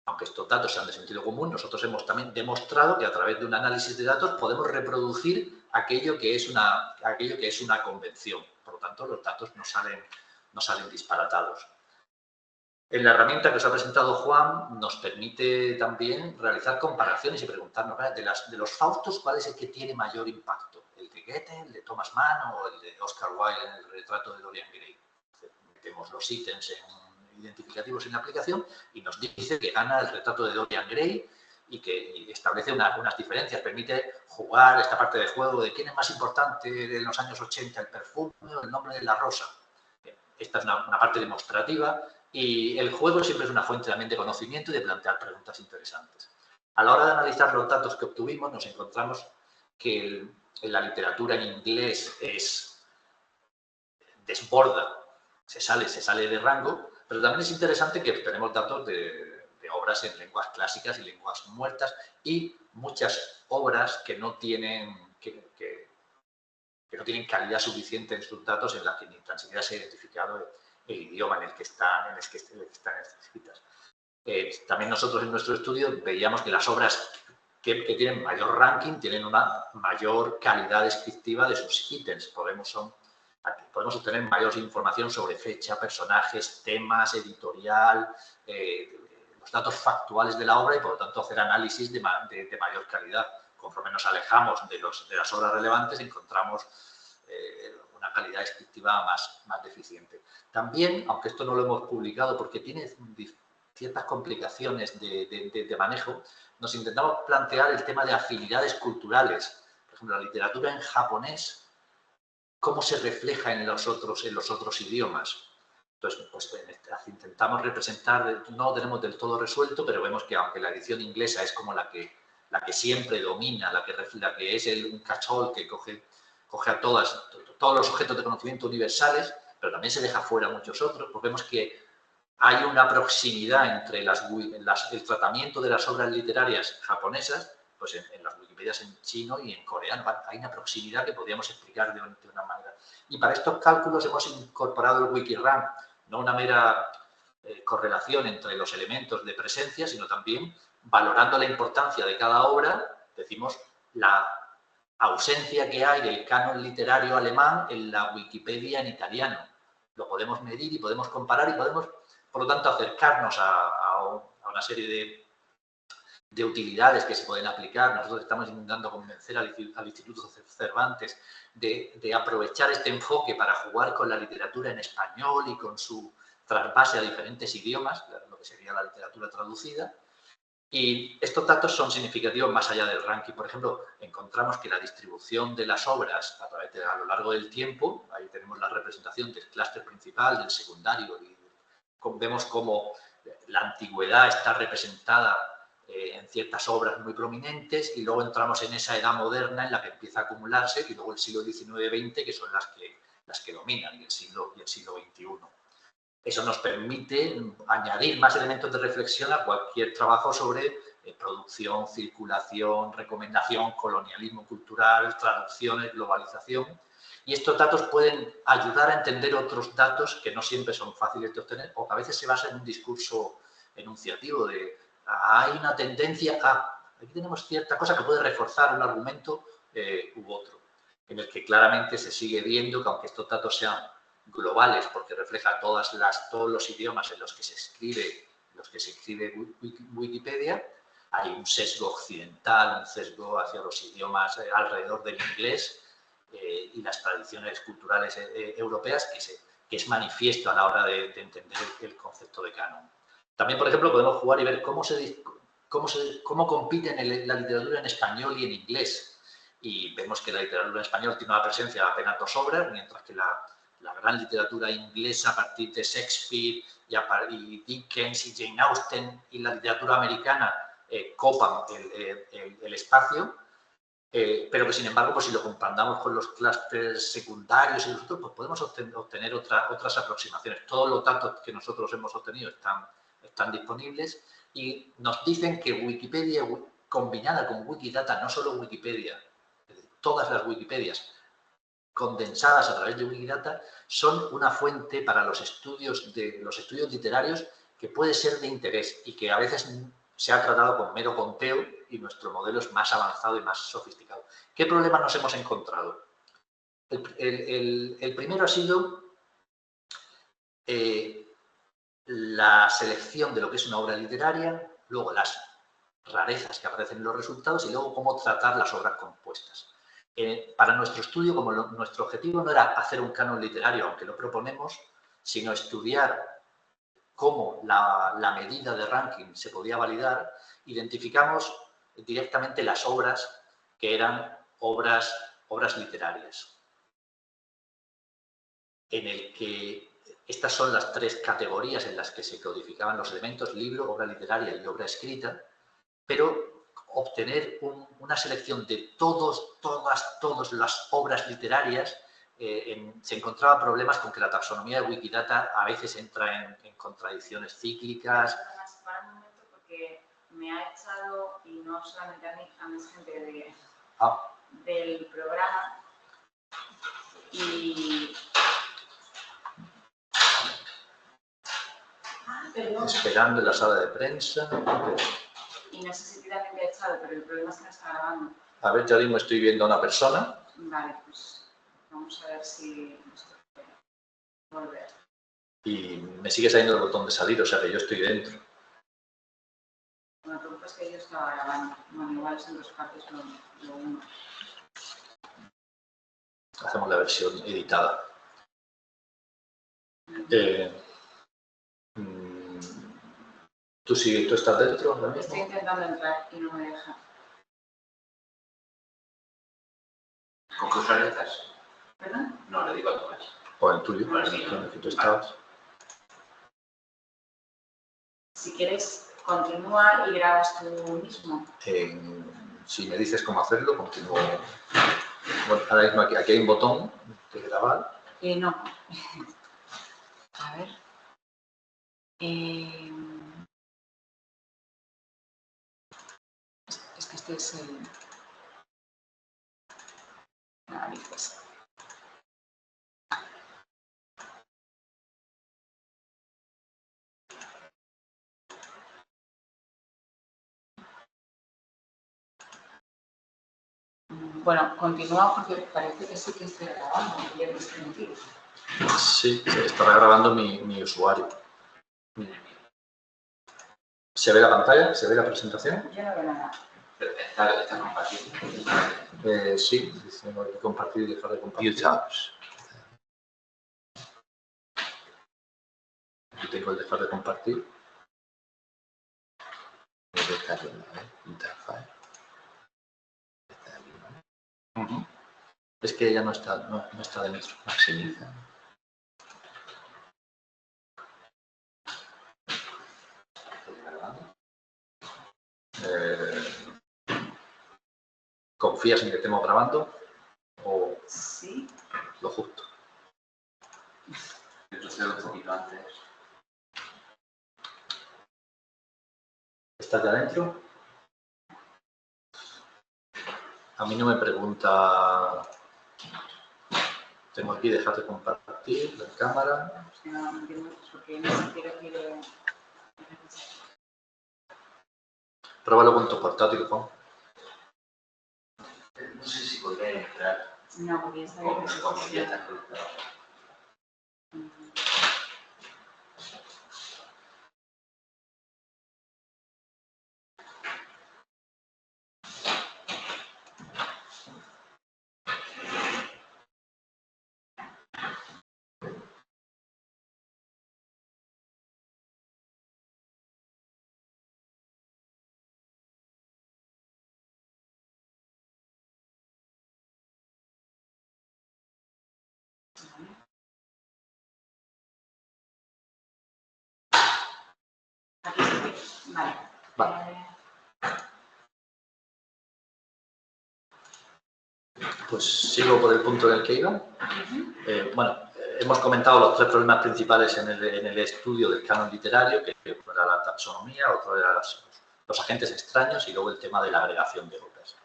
Aunque estos datos sean de sentido común, nosotros hemos también demostrado que a través de un análisis de datos podemos reproducir aquello que es una convención. Por lo tanto, los datos no salen disparatados. En la herramienta que os ha presentado Juan, nos permite también realizar comparaciones y preguntarnos, de los Faustos, ¿cuál es el que tiene mayor impacto? ¿El de Goethe, el de Thomas Mann o el de Oscar Wilde en el retrato de Dorian Gray? Metemos los ítems identificativos en la aplicación y nos dice que gana el retrato de Dorian Gray y que establece unas diferencias, permite jugar esta parte de juego de quién es más importante en los años 80, el perfume o el nombre de la rosa. Esta es una parte demostrativa y el juego siempre es una fuente también de conocimiento y de plantear preguntas interesantes. A la hora de analizar los datos que obtuvimos, nos encontramos que la literatura en inglés desborda, se sale de rango, pero también es interesante que tenemos datos de obras en lenguas clásicas y lenguas muertas y muchas obras que no tienen calidad suficiente en sus datos, en las que ni tan siquiera se ha identificado el idioma en el que están escritas. También nosotros en nuestro estudio veíamos que las obras que tienen mayor ranking tienen una mayor calidad descriptiva de sus ítems. Podemos obtener mayor información sobre fecha, personajes, temas, editorial, los datos factuales de la obra y, por lo tanto, hacer análisis de mayor calidad. Conforme nos alejamos de las obras relevantes, encontramos una calidad descriptiva más deficiente. También, aunque esto no lo hemos publicado porque tiene ciertas complicaciones de manejo, nos intentamos plantear el tema de afinidades culturales. Por ejemplo, la literatura en japonés, ¿cómo se refleja en los otros idiomas? Entonces, pues, intentamos representar, no lo tenemos del todo resuelto, pero vemos que aunque la edición inglesa es como la que siempre domina, la que es un catch-all que coge a todos los objetos de conocimiento universales, pero también se deja fuera muchos otros, pues vemos que hay una proximidad entre el tratamiento de las obras literarias japonesas, pues en las Wikipedias en chino y en coreano. Hay una proximidad que podríamos explicar de una manera. Y para estos cálculos hemos incorporado el Wikirank, no una mera correlación entre los elementos de presencia, sino también valorando la importancia de cada obra, decimos la ausencia que hay del canon literario alemán en la Wikipedia en italiano. Lo podemos medir y podemos comparar y podemos, por lo tanto, acercarnos a una serie de utilidades que se pueden aplicar. Nosotros estamos intentando convencer al Instituto Cervantes de aprovechar este enfoque para jugar con la literatura en español y con su trasvase a diferentes idiomas, lo que sería la literatura traducida. Y estos datos son significativos más allá del ranking. Por ejemplo, encontramos que la distribución de las obras a lo largo del tiempo, ahí tenemos la representación del clúster principal, del secundario, y vemos cómo la antigüedad está representada en ciertas obras muy prominentes, y luego entramos en esa edad moderna en la que empieza a acumularse, y luego el siglo XIX-XX, que son las que dominan, y el siglo XXI. Eso nos permite añadir más elementos de reflexión a cualquier trabajo sobre producción, circulación, recomendación, colonialismo cultural, traducciones, globalización. Y estos datos pueden ayudar a entender otros datos que no siempre son fáciles de obtener o que a veces se basan en un discurso enunciativo de hay una tendencia a... Aquí tenemos cierta cosa que puede reforzar un argumento u otro, en el que claramente se sigue viendo que aunque estos datos sean globales, porque refleja todos los idiomas en los que se escribe Wikipedia, hay un sesgo occidental, un sesgo hacia los idiomas alrededor del inglés y las tradiciones culturales europeas que es manifiesto a la hora de entender el concepto de canon. También, por ejemplo, podemos jugar y ver cómo compiten la literatura en español y en inglés. Y vemos que la literatura en español tiene una presencia de apenas 2 obras, mientras que la gran literatura inglesa a partir de Shakespeare y Dickens y Jane Austen y la literatura americana copan el espacio, pero que sin embargo, pues si lo comparamos con los clústeres secundarios y los otros, pues podemos obtener otras aproximaciones. Todos los datos que nosotros hemos obtenido están disponibles y nos dicen que Wikipedia combinada con Wikidata, no solo Wikipedia, todas las Wikipedias condensadas a través de Wikidata, son una fuente para los estudios literarios que puede ser de interés y que a veces se ha tratado con mero conteo y nuestro modelo es más avanzado y más sofisticado. ¿Qué problemas nos hemos encontrado? El primero ha sido la selección de lo que es una obra literaria, luego las rarezas que aparecen en los resultados y luego cómo tratar las obras compuestas. Para nuestro estudio, como nuestro objetivo no era hacer un canon literario, aunque lo proponemos, sino estudiar cómo la medida de ranking se podía validar, identificamos directamente las obras que eran obras literarias, en el que estas son las 3 categorías en las que se codificaban los elementos: libro, obra literaria y obra escrita, pero obtener una selección de todas las obras literarias, se encontraba problemas con que la taxonomía de Wikidata a veces entra en contradicciones cíclicas. Para un momento, porque me ha echado, y no solamente a mí, a más gente del programa, y... Esperando en la sala de prensa. Y no sé si también te ha echado, pero el problema es que no está grabando. A ver, ya mismo estoy viendo a una persona. Vale, pues vamos a ver si nos puede volver. Y me sigue saliendo el botón de salir, o sea que yo estoy dentro. Bueno, lo que es que yo estaba grabando. Bueno, igual es en 2 partes lo uno. Hacemos la versión editada. ¿Tú estás dentro ahora mismo? Estoy intentando entrar y no me deja. ¿Con qué usuario estás? ¿Perdón? No, le digo a Tomás. O el tuyo, Vale, en el que tú estabas. Si quieres, continúa y grabas tú mismo. Si me dices cómo hacerlo, continúo. Bueno, ahora mismo aquí hay un botón de grabar. No. A ver. Es que este es el análisis. Bueno, continúa porque parece que sí que estoy grabando. Sí, se está grabando mi usuario. ¿Se ve la pantalla? ¿Se ve la presentación? Yo no veo nada. ¿Está compartido? Sí, dice compartir y dejar de compartir. Tabs. Aquí tengo el dejar de compartir. Interfaz. Es que ella no está dentro. Maximiza. ¿Confías en que estemos grabando? ¿O sí, lo justo? Retrocedo un poquito antes. ¿Estás ya dentro? A mí no me pregunta. Tengo aquí dejar de compartir la cámara. porque ni siquiera quiere... Pruébalo con tu portátil, Juan. No sé si podré entrar. No, porque ya sabía que Como ya está conectado. Aquí estoy. Vale. Pues sigo por el punto en el que iba. Hemos comentado los tres problemas principales en el estudio del canon literario, que uno era la taxonomía, otro era los agentes extraños y luego el tema de la agregación de obras.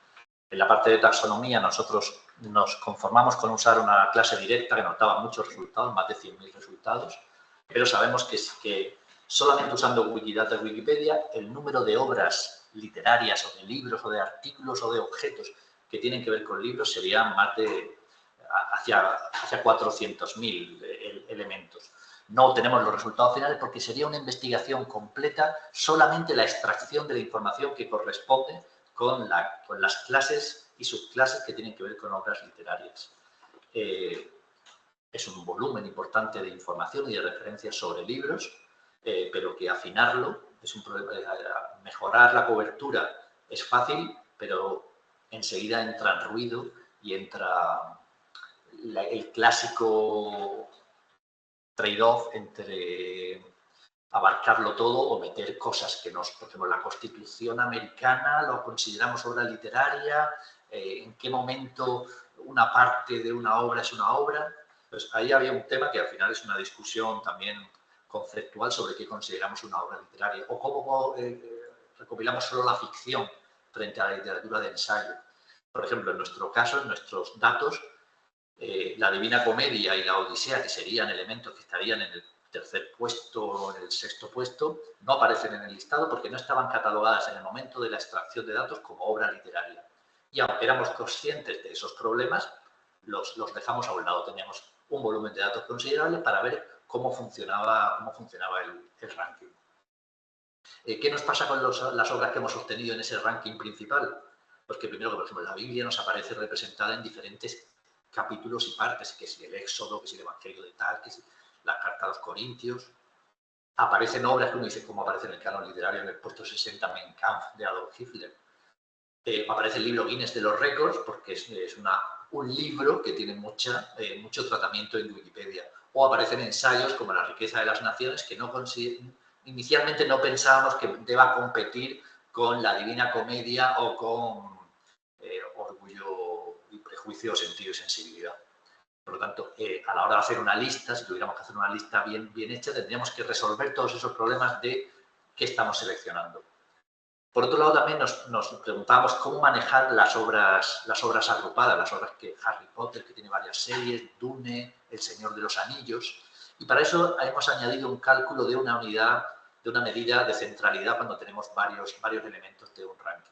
En la parte de taxonomía nosotros nos conformamos con usar una clase directa que nos daba muchos resultados, más de 100.000 resultados, pero sabemos que solamente usando Wikidata y Wikipedia, el número de obras literarias o de libros o de artículos o de objetos que tienen que ver con libros serían más de hacia 400.000 elementos. No tenemos los resultados finales porque sería una investigación completa, solamente la extracción de la información que corresponde con las clases y subclases que tienen que ver con obras literarias. Es un volumen importante de información y de referencias sobre libros, pero que afinarlo es un problema. Mejorar la cobertura es fácil, pero enseguida entra en ruido y entra el clásico trade-off entre abarcarlo todo o meter cosas que por ejemplo, la Constitución americana lo consideramos obra literaria, en qué momento una parte de una obra es una obra. Pues ahí había un tema que al final es una discusión también conceptual sobre qué consideramos una obra literaria o cómo recopilamos solo la ficción frente a la literatura de ensayo. Por ejemplo, en nuestro caso, en nuestros datos, la Divina Comedia y la Odisea, que serían elementos que estarían en el tercer puesto o en el sexto puesto, no aparecen en el listado porque no estaban catalogadas en el momento de la extracción de datos como obra literaria. Y aunque éramos conscientes de esos problemas, los dejamos a un lado. Teníamos un volumen de datos considerable para ver cómo funcionaba el ranking. ¿Qué nos pasa con las obras que hemos obtenido en ese ranking principal? Pues que primero, por ejemplo, la Biblia nos aparece representada en diferentes capítulos y partes, que si el Éxodo, que si el Evangelio de tal, que si la Carta a los Corintios. Aparecen obras que uno dice, como aparece en el canon literario en el puesto 60 Mein Kampf de Adolf Hitler. Aparece el libro Guinness de los récords, porque es un libro que tiene mucho tratamiento en Wikipedia. O aparecen ensayos como La riqueza de las naciones, que inicialmente no pensábamos que deba competir con la Divina Comedia o con Orgullo y Prejuicio, Sentido y Sensibilidad. Por lo tanto, a la hora de hacer una lista, si tuviéramos que hacer una lista bien hecha, tendríamos que resolver todos esos problemas de qué estamos seleccionando. Por otro lado, también nos preguntábamos cómo manejar las obras agrupadas, las obras que Harry Potter, que tiene varias series, Dune, El Señor de los Anillos. Y para eso hemos añadido un cálculo de una unidad, de una medida de centralidad cuando tenemos varios elementos de un ranking.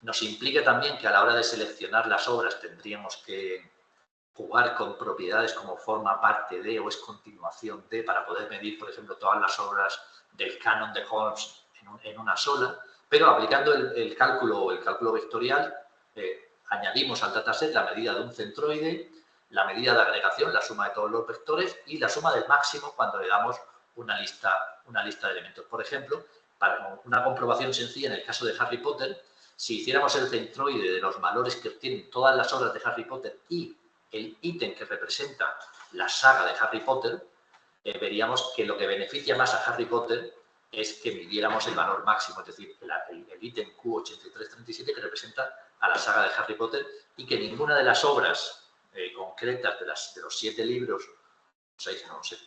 Nos implica también que a la hora de seleccionar las obras tendríamos que jugar con propiedades como forma parte de o es continuación de, para poder medir, por ejemplo, todas las obras del canon de Holmes en una sola, pero aplicando el cálculo vectorial, añadimos al dataset la medida de un centroide, la medida de agregación, la suma de todos los vectores y la suma del máximo cuando le damos una lista de elementos. Por ejemplo, para una comprobación sencilla en el caso de Harry Potter, si hiciéramos el centroide de los valores que tienen todas las obras de Harry Potter y el ítem que representa la saga de Harry Potter, veríamos que lo que beneficia más a Harry Potter es que midiéramos el valor máximo, es decir, el ítem Q8337 que representa a la saga de Harry Potter y que ninguna de las obras concretas de los 7 libros, 6, no sé,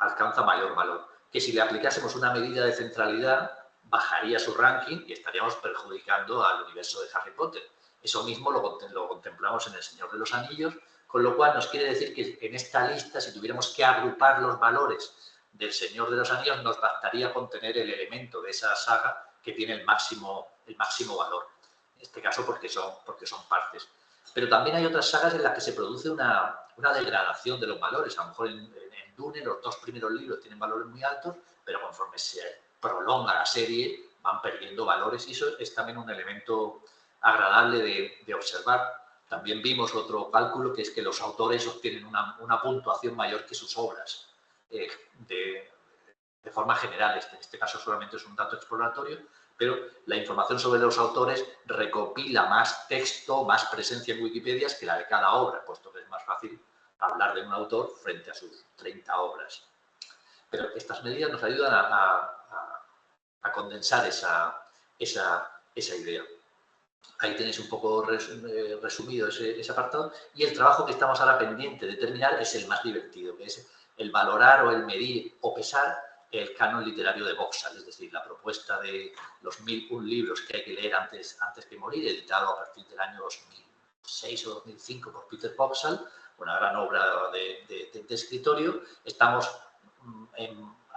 alcanza mayor valor. Que si le aplicásemos una medida de centralidad, bajaría su ranking y estaríamos perjudicando al universo de Harry Potter. Eso mismo lo contemplamos en El Señor de los Anillos, con lo cual nos quiere decir que en esta lista, si tuviéramos que agrupar los valores del Señor de los Anillos, nos bastaría con tener el elemento de esa saga que tiene el máximo valor. En este caso porque son partes. Pero también hay otras sagas en las que se produce una degradación de los valores. A lo mejor en Dune los 2 primeros libros tienen valores muy altos, pero conforme se prolonga la serie van perdiendo valores y eso es también un elemento agradable de observar. También vimos otro cálculo que es que los autores obtienen una puntuación mayor que sus obras de forma general. En este caso solamente es un dato exploratorio, pero la información sobre los autores recopila más texto, más presencia en Wikipedia que la de cada obra, puesto que es más fácil hablar de un autor frente a sus 30 obras. Pero estas medidas nos ayudan a condensar esa idea. Ahí tenéis un poco resumido ese apartado y el trabajo que estamos ahora pendiente de terminar es el más divertido, que es el valorar o el medir o pesar el canon literario de Vauxhall, es decir, la propuesta de los 1001 libros que hay que leer antes que morir, editado a partir del año 2006 o 2005 por Peter Vauxhall, una gran obra de escritorio. Estamos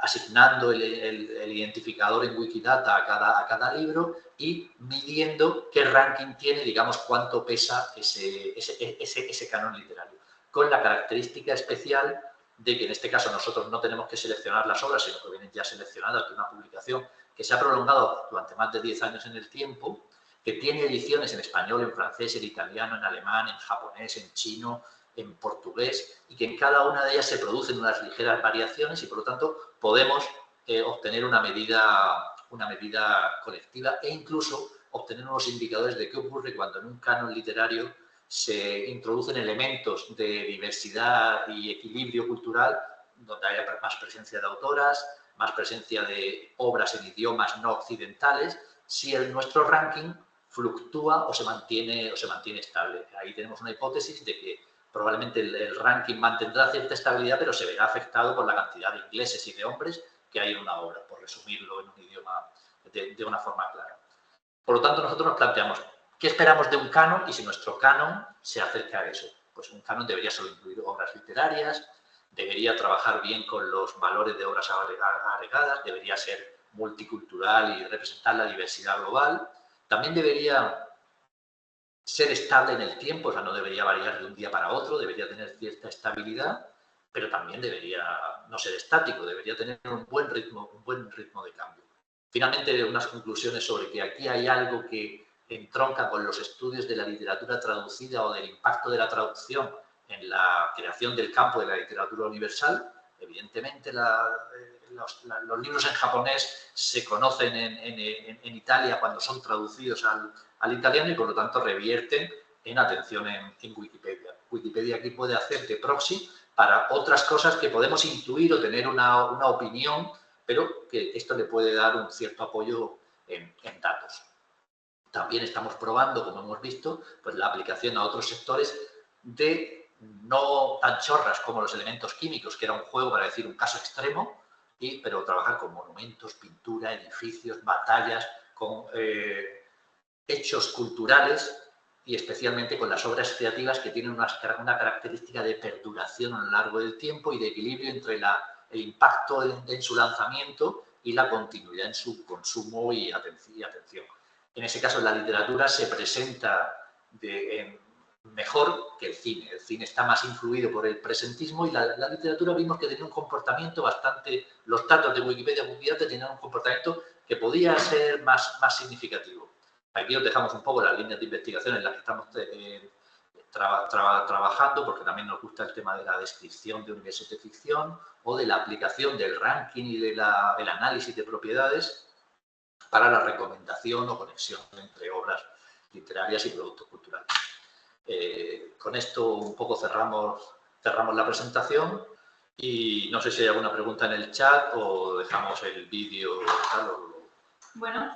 asignando el identificador en Wikidata a cada libro y midiendo qué ranking tiene, digamos, cuánto pesa ese canon literario, con la característica especial de que en este caso nosotros no tenemos que seleccionar las obras, sino que vienen ya seleccionadas de una publicación que se ha prolongado durante más de 10 años en el tiempo, que tiene ediciones en español, en francés, en italiano, en alemán, en japonés, en chino, en portugués, y que en cada una de ellas se producen unas ligeras variaciones y, por lo tanto, podemos obtener una medida colectiva e incluso obtener unos indicadores de qué ocurre cuando en un canon literario se introducen elementos de diversidad y equilibrio cultural, donde haya más presencia de autoras, más presencia de obras en idiomas no occidentales, si nuestro ranking fluctúa o se mantiene estable. Ahí tenemos una hipótesis de que probablemente el ranking mantendrá cierta estabilidad, pero se verá afectado por la cantidad de ingleses y de hombres que hay en una obra, por resumirlo en un idioma de una forma clara. Por lo tanto, nosotros nos planteamos qué esperamos de un canon y si nuestro canon se acerca a eso. Pues un canon debería solo incluir obras literarias, debería trabajar bien con los valores de obras agregadas, debería ser multicultural y representar la diversidad global. También debería ser estable en el tiempo, o sea, no debería variar de un día para otro, debería tener cierta estabilidad, pero también debería no ser estático, debería tener un buen ritmo de cambio. Finalmente, unas conclusiones sobre que aquí hay algo que entronca con los estudios de la literatura traducida o del impacto de la traducción en la creación del campo de la literatura universal. Evidentemente, los libros en japonés se conocen en Italia cuando son traducidos al italiano y, por lo tanto, revierten en atención en Wikipedia. Wikipedia aquí puede hacer de proxy para otras cosas que podemos intuir o tener una opinión, pero que esto le puede dar un cierto apoyo en datos. También estamos probando, como hemos visto, pues la aplicación a otros sectores de no tan chorras como los elementos químicos, que era un juego para decir un caso extremo, pero trabajar con monumentos, pintura, edificios, batallas, con hechos culturales y especialmente con las obras creativas que tienen una característica de perduración a lo largo del tiempo y de equilibrio entre el impacto en su lanzamiento y la continuidad en su consumo y atención. En ese caso, la literatura se presenta mejor que el cine. El cine está más influido por el presentismo y la literatura vimos que tenía un comportamiento bastante... Los datos de Wikipedia Mundial tenían un comportamiento que podía ser más significativo. Aquí os dejamos un poco las líneas de investigación en las que estamos trabajando, porque también nos gusta el tema de la descripción de universos de ficción o de la aplicación del ranking y del análisis de propiedades para la recomendación o conexión entre obras literarias y productos culturales. Con esto un poco cerramos la presentación y no sé si hay alguna pregunta en el chat o dejamos el vídeo. Bueno.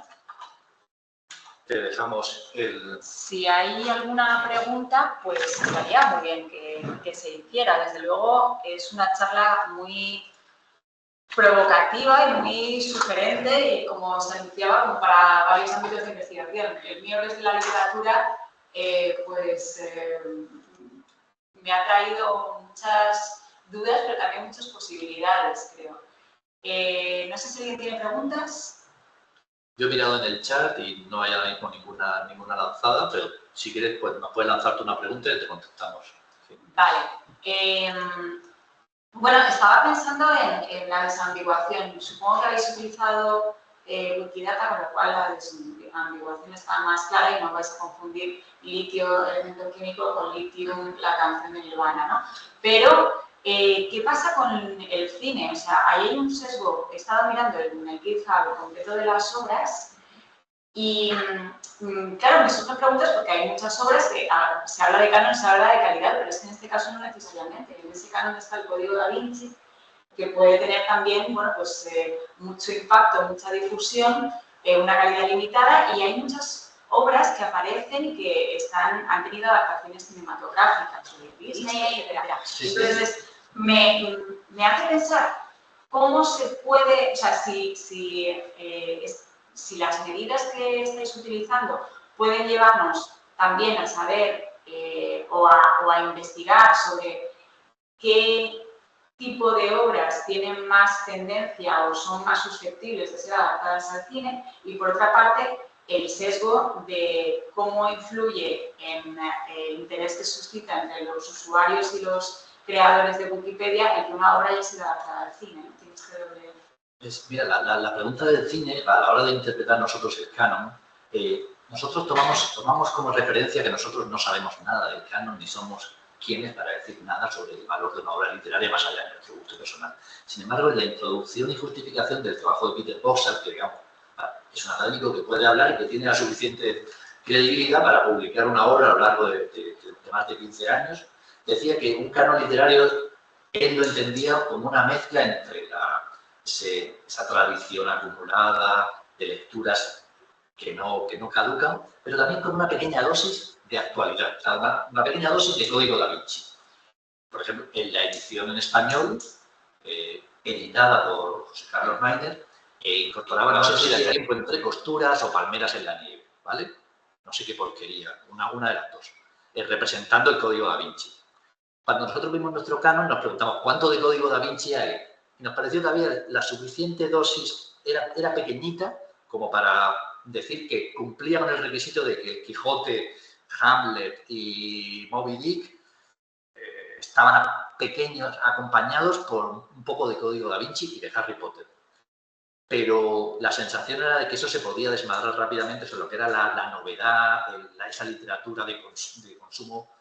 Te dejamos el... Si hay alguna pregunta, pues estaría muy bien que se hiciera. Desde luego es una charla muy provocativa y muy sugerente y, como se anunciaba, como para varios ámbitos de investigación. El mío, desde la literatura, me ha traído muchas dudas, pero también muchas posibilidades, creo. No sé si alguien tiene preguntas. Yo he mirado en el chat y no hay ahora mismo ninguna lanzada, pero si quieres, pues nos puedes lanzarte una pregunta y te contestamos. Sí. Vale. Bueno, estaba pensando en la desambiguación. Supongo que habéis utilizado Wikidata, con lo cual la desambiguación está más clara y no vais a confundir litio, elemento químico, con Lithium, la canción de Nirvana, ¿no? Pero, ¿qué pasa con el cine? O sea, ahí hay un sesgo. He estado mirando en el GitHub el completo de las obras y, claro, me surgen preguntas porque hay muchas obras que se habla de canon, se habla de calidad, pero es que en este caso no necesariamente. En ese canon está el Código Da Vinci, que puede tener también, bueno, pues mucho impacto, mucha difusión, una calidad limitada, y hay muchas obras que aparecen y que han tenido adaptaciones cinematográficas, de Disney, etc. Sí, entonces, me hace pensar cómo se puede, o sea, si las medidas que estáis utilizando pueden llevarnos también a saber o a investigar sobre qué tipo de obras tienen más tendencia o son más susceptibles de ser adaptadas al cine, y por otra parte el sesgo de cómo influye en el interés que suscita entre los usuarios y los creadores de Wikipedia el que una obra haya sido adaptada al cine, ¿no? Tienes que doble... Mira, la pregunta del cine, a la hora de interpretar nosotros el canon, nosotros tomamos como referencia que nosotros no sabemos nada del canon ni somos quienes para decir nada sobre el valor de una obra literaria más allá de nuestro gusto personal. Sin embargo, en la introducción y justificación del trabajo de Peter Boxall, que digamos, es un académico que puede hablar y que tiene la suficiente credibilidad para publicar una obra a lo largo de más de 15 años, decía que un canon literario él lo entendía como una mezcla entre esa tradición acumulada de lecturas que no caducan, pero también con una pequeña dosis de actualidad, o sea, una pequeña dosis de Código Da Vinci. Por ejemplo, en la edición en español, editada por José Carlos Mainer, incorporaba, no sé si era tiempo entre costuras o palmeras en la nieve, ¿vale? No sé qué porquería, una de las dos, representando el Código Da Vinci. Cuando nosotros vimos nuestro canon, nos preguntamos cuánto de Código Da Vinci hay. Y nos pareció que había la suficiente dosis, era pequeñita, como para decir que cumplía con el requisito de que Quijote, Hamlet y Moby Dick estaban pequeños, acompañados por un poco de Código Da Vinci y de Harry Potter. Pero la sensación era de que eso se podía desmadrar rápidamente sobre lo que era la novedad, esa literatura de consumo.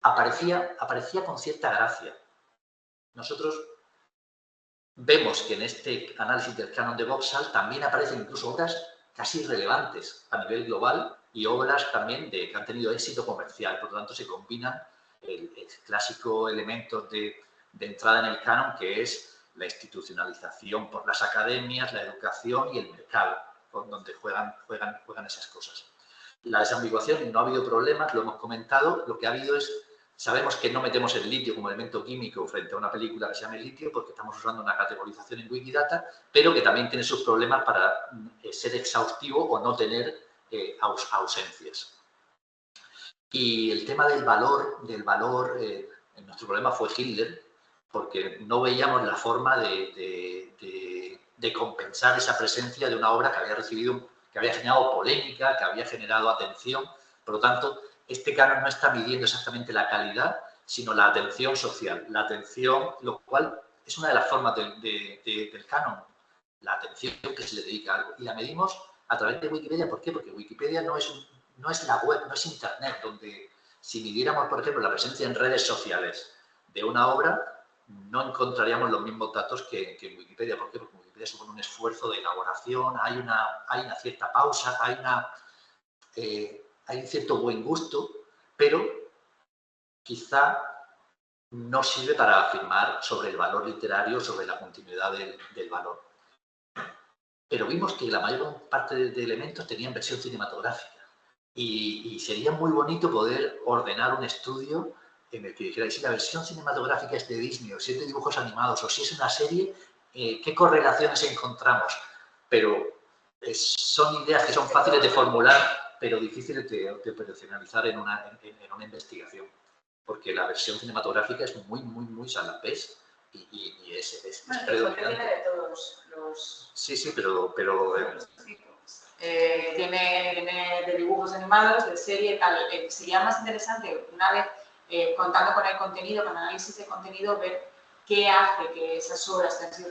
Aparecía con cierta gracia. Nosotros vemos que en este análisis del canon de Boxall también aparecen incluso obras casi irrelevantes a nivel global y obras también que han tenido éxito comercial. Por lo tanto, se combinan el clásico elemento de entrada en el canon, que es la institucionalización por las academias, la educación y el mercado, donde juegan esas cosas. La desambiguación no ha habido problemas, lo hemos comentado, lo que ha habido es Sabemos que no metemos el litio como elemento químico frente a una película que se llama litio porque estamos usando una categorización en Wikidata, pero que también tiene sus problemas para ser exhaustivo o no tener ausencias. Y el tema del valor, nuestro problema fue Hitler, porque no veíamos la forma de compensar esa presencia de una obra que había generado polémica, que había generado atención. Por lo tanto, este canon no está midiendo exactamente la calidad, sino la atención social. La atención, lo cual es una de las formas del canon, la atención que se le dedica a algo. Y la medimos a través de Wikipedia. ¿Por qué? Porque Wikipedia no es la web, no es Internet, donde si midiéramos, por ejemplo, la presencia en redes sociales de una obra, no encontraríamos los mismos datos que en Wikipedia. ¿Por qué? Porque Wikipedia supone un esfuerzo de elaboración, hay una cierta pausa, hay un cierto buen gusto, pero quizá no sirve para afirmar sobre el valor literario, sobre la continuidad del valor. Pero vimos que la mayor parte de elementos tenían versión cinematográfica y sería muy bonito poder ordenar un estudio en el que dijera, si la versión cinematográfica es de Disney o si es de dibujos animados o si es una serie, ¿qué correlaciones encontramos? Pero son ideas que son fáciles de formular, pero difíciles de operacionalizar en una investigación. Porque la versión cinematográfica es muy salapés y es predominante. Tiene de todos los... Sí, pero tiene de dibujos animados, de serie, tal. Sería más interesante, una vez contando con el contenido, con análisis de contenido, ver qué hace que esas obras que han sido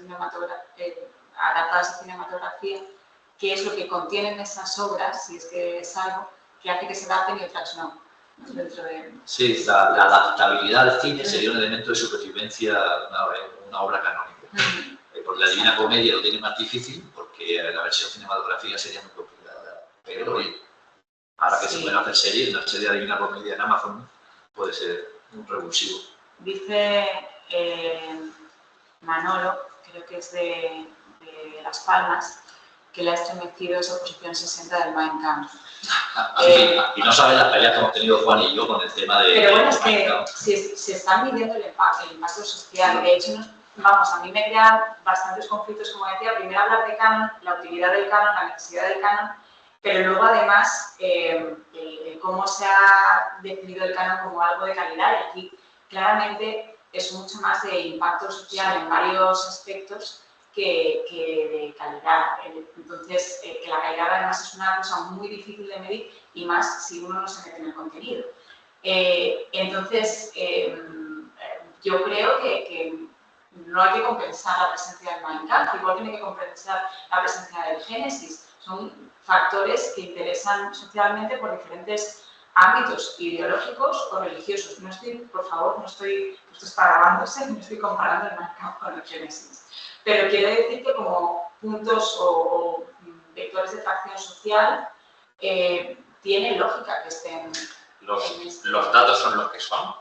adaptadas a cinematografía, qué es lo que contienen esas obras, si es que es algo que hace que se adapten y otras no. Dentro de... Sí, la adaptabilidad al cine sería un elemento de supervivencia en una obra canónica. Porque la Divina Comedia lo tiene más difícil, porque la versión cinematográfica sería muy complicada. Pero ahora que se pueden hacer series, la serie de Divina Comedia en Amazon puede ser un revulsivo. Dice Manolo, creo que es de Las Palmas, que le ha estremecido esa posición 60 del Mein Kampf. Y no sabes las peleas que hemos tenido Juan y yo con el tema de... Pero bueno, es que se está midiendo el impacto social. De hecho, a mí me crean bastantes conflictos, como decía, primero hablar de canon, la utilidad del canon, la necesidad del canon, pero luego además cómo se ha definido el canon como algo de calidad. Y aquí claramente es mucho más de impacto social en varios aspectos que de calidad. Entonces, que la calidad además es una cosa muy difícil de medir y más si uno no se mete en el contenido. Entonces, yo creo que no hay que compensar la presencia del Mein Kampf, igual tiene que compensar la presencia del Génesis. Son factores que interesan socialmente por diferentes ámbitos ideológicos o religiosos. No estoy, por favor, esto está grabándose, no estoy comparando el Mein Kampf con el Génesis. Pero quiero decir que como puntos o vectores de tracción social tiene lógica que estén... Los datos son los que son.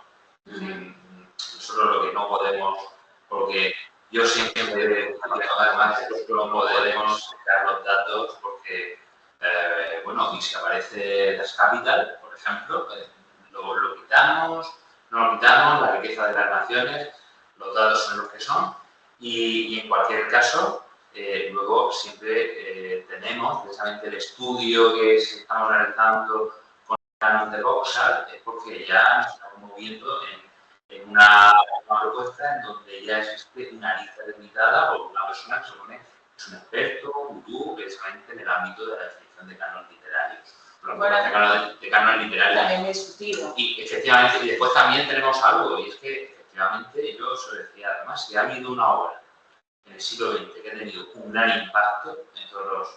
Nosotros lo que no podemos, porque yo siempre, además, no podemos sacar los datos porque, bueno, y si aparece Das Kapital, por ejemplo, lo quitamos, no lo quitamos, la riqueza de las naciones, los datos son los que son. Y en cualquier caso, luego siempre tenemos precisamente el estudio que estamos realizando con el canon de Oxford, es porque ya nos estamos moviendo en una propuesta en donde ya existe una lista delimitada por una persona que se supone que es un experto, un gurú, precisamente en el ámbito de la definición de canon literarios. De canon literario. También discutido. Y efectivamente, y después también tenemos algo, y es que efectivamente yo os decía, además, si ha habido una obra en el siglo XX que ha tenido un gran impacto en todos los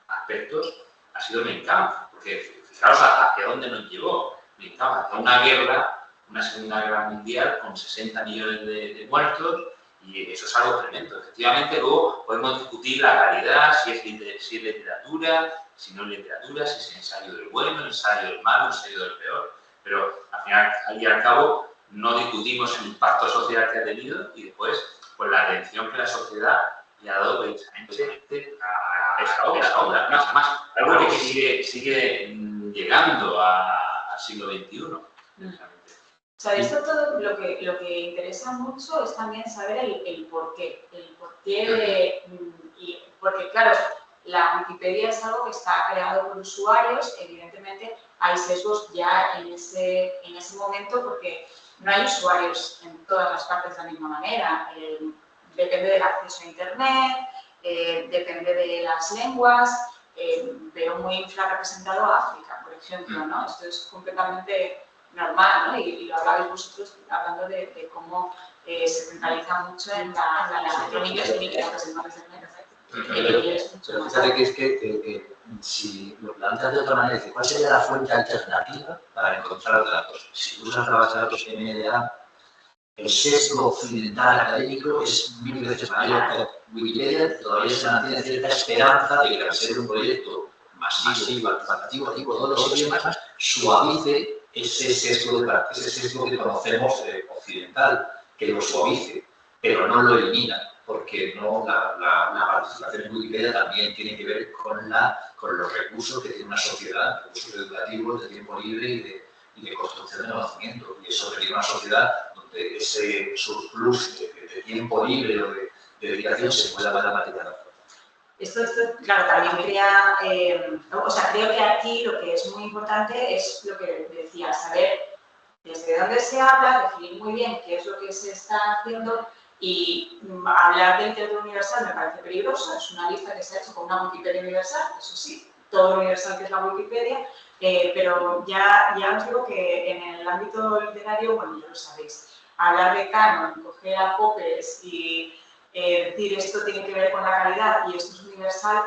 aspectos, ha sido Mein Kampf, porque fijaros hacia dónde nos llevó Mein Kampf, hacia una guerra, una Segunda Guerra Mundial con 60 millones de muertos, y eso es algo tremendo. Efectivamente, luego podemos discutir la calidad, si es literatura, si no es literatura, si es ensayo del bueno, ensayo del malo, ensayo del peor, pero al final, al y al cabo, no discutimos el impacto social que ha tenido y después, pues la atención que la sociedad le ha dado precisamente a esa obra. Además, algo que sigue llegando al siglo XXI. O sea, esto todo lo que interesa mucho es también saber el porqué. El porqué porque, claro, la Wikipedia es algo que está creado por usuarios. Evidentemente, hay sesgos ya en ese momento porque no hay usuarios en todas las partes de la misma manera. Depende del acceso a Internet, depende de las lenguas. Veo muy infrarrepresentado a África, por ejemplo, ¿no? Esto es completamente normal, ¿no? Y lo hablabais vosotros hablando de cómo se centraliza mucho en la inglés y en las personas del Pero fíjate que es que si lo planteas de otra manera, dice, ¿cuál sería la fuente alternativa para encontrar datos? Si usas la base de datos MDA, el sesgo occidental académico es 1000 veces mayor. Wikipedia todavía se mantiene cierta esperanza de que al ser un proyecto masivo, participativo, todos los idiomas, suavice ese sesgo que conocemos occidental, que lo suavice, pero no lo elimina, porque no, la participación en Wikipedia también tiene que ver con los recursos que tiene una sociedad, recursos educativos, de tiempo libre y de construcción de conocimiento. Y eso requiere una sociedad donde ese surplus de tiempo libre o de dedicación se pueda materializar. Esto, claro, también crea, o sea, creo que aquí lo que es muy importante es lo que decía, saber desde dónde se habla, definir muy bien qué es lo que se está haciendo y hablar de literatura universal me parece peligroso. Es una lista que se ha hecho con una Wikipedia universal, eso sí, todo lo universal que es la Wikipedia, pero ya os digo que en el ámbito literario, bueno, ya lo sabéis, hablar de canon, coger a Popes y decir esto tiene que ver con la calidad y esto es universal,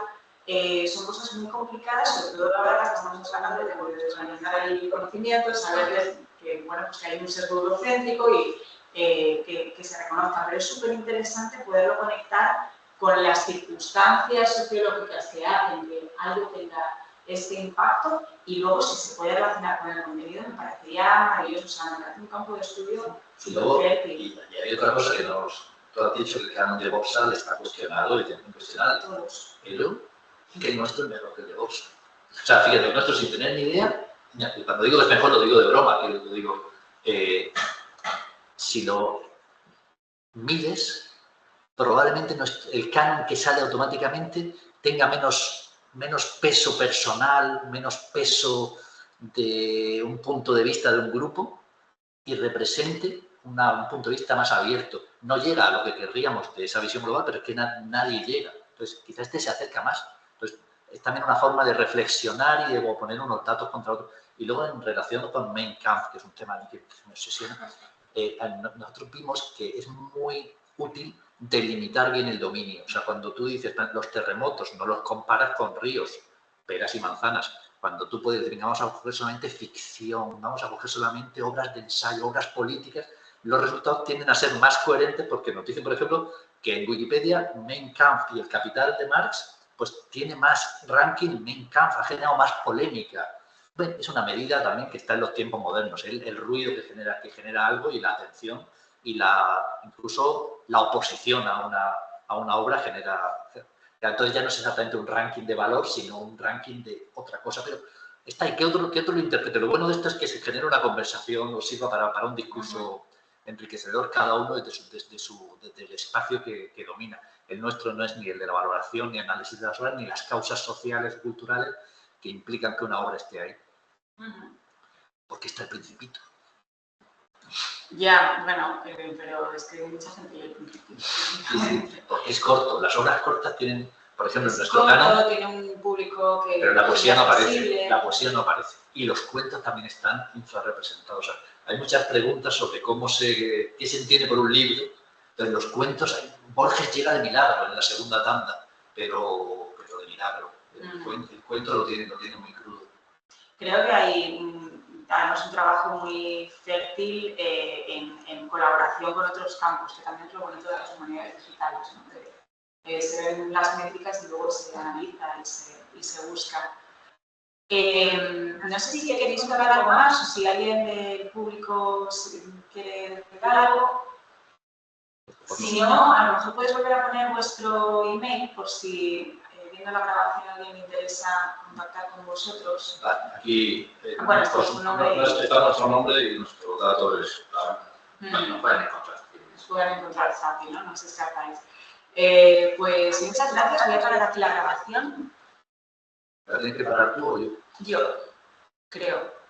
son cosas muy complicadas, sobre todo ahora que estamos hablando de desvanizar el conocimiento, saber que, bueno, pues que hay un sesgo eurocéntrico y que se reconozca, pero es súper interesante poderlo conectar con las circunstancias sociológicas que hacen que algo tenga este impacto y luego si se puede relacionar con el contenido me parecería maravilloso, o sea, me parece un campo de estudio súper fértil. Y hay otra cosa que tú has dicho que el canon de Boxall está cuestionado y tiene que cuestionar. Pero que el nuestro es mejor que el de Boxall. O sea, fíjate, el nuestro sin tener ni idea, cuando digo que es mejor lo digo de broma, que lo digo, si lo mides, probablemente el canon que sale automáticamente tenga menos peso personal, menos peso de un punto de vista de un grupo y represente un punto de vista más abierto. No llega a lo que querríamos de esa visión global, pero es que nadie llega. Entonces, quizás este se acerca más. Entonces, es también una forma de reflexionar y de poner unos datos contra otros. Y luego, en relación con Mein Kampf, que es un tema que me obsesiona, nosotros vimos que es muy útil delimitar bien el dominio. O sea, cuando tú dices los terremotos, no los comparas con ríos, peras y manzanas. Cuando tú puedes decir, vamos a coger solamente ficción, vamos a coger solamente obras de ensayo, obras políticas, los resultados tienden a ser más coherentes porque nos dicen, por ejemplo, que en Wikipedia Mein Kampf y el Capital de Marx, pues tiene más ranking, Mein Kampf ha generado más polémica. Bueno, es una medida también que está en los tiempos modernos, el ruido que genera algo y la atención y incluso la oposición a una obra genera... Entonces ya no es exactamente un ranking de valor, sino un ranking de otra cosa. Pero está ahí, ¿qué otro lo interprete? Lo bueno de esto es que se genera una conversación o sirva para un discurso enriquecedor cada uno desde el espacio que domina. El nuestro no es ni el de la valoración, ni análisis de las obras, ni las causas sociales, culturales que implican que una obra esté ahí. Porque está el Principito. Ya, bueno, pero es que hay mucha gente lee el Principito. Sí, porque es corto. Las obras cortas tienen, por ejemplo, en nuestro corto, canon, tiene un público que... Pero la poesía no aparece. La poesía no aparece. Y los cuentos también están infrarrepresentados. O sea, hay muchas preguntas sobre qué se entiende por un libro. Entonces, los cuentos, Borges llega de milagro en la segunda tanda, pero de milagro. El cuento lo tiene muy crudo. Creo que hay además un trabajo muy fértil en colaboración con otros campos, que también es lo bonito de las humanidades digitales, ¿no? Se ven las métricas y luego se analiza y se busca. No sé si queréis hablar algo más o si alguien del público quiere decir algo. Si no, a lo mejor podéis volver a poner vuestro email por si viendo la grabación alguien le interesa contactar con vosotros. Vale, aquí Bueno, está nuestro nombre y nuestro dato es claro. Nos pueden encontrar. Os pueden encontrar fácil, ¿no? No os escapáis. Pues muchas gracias. Voy a parar aquí la grabación. ¿La tienes que parar tú o yo? Yo creo.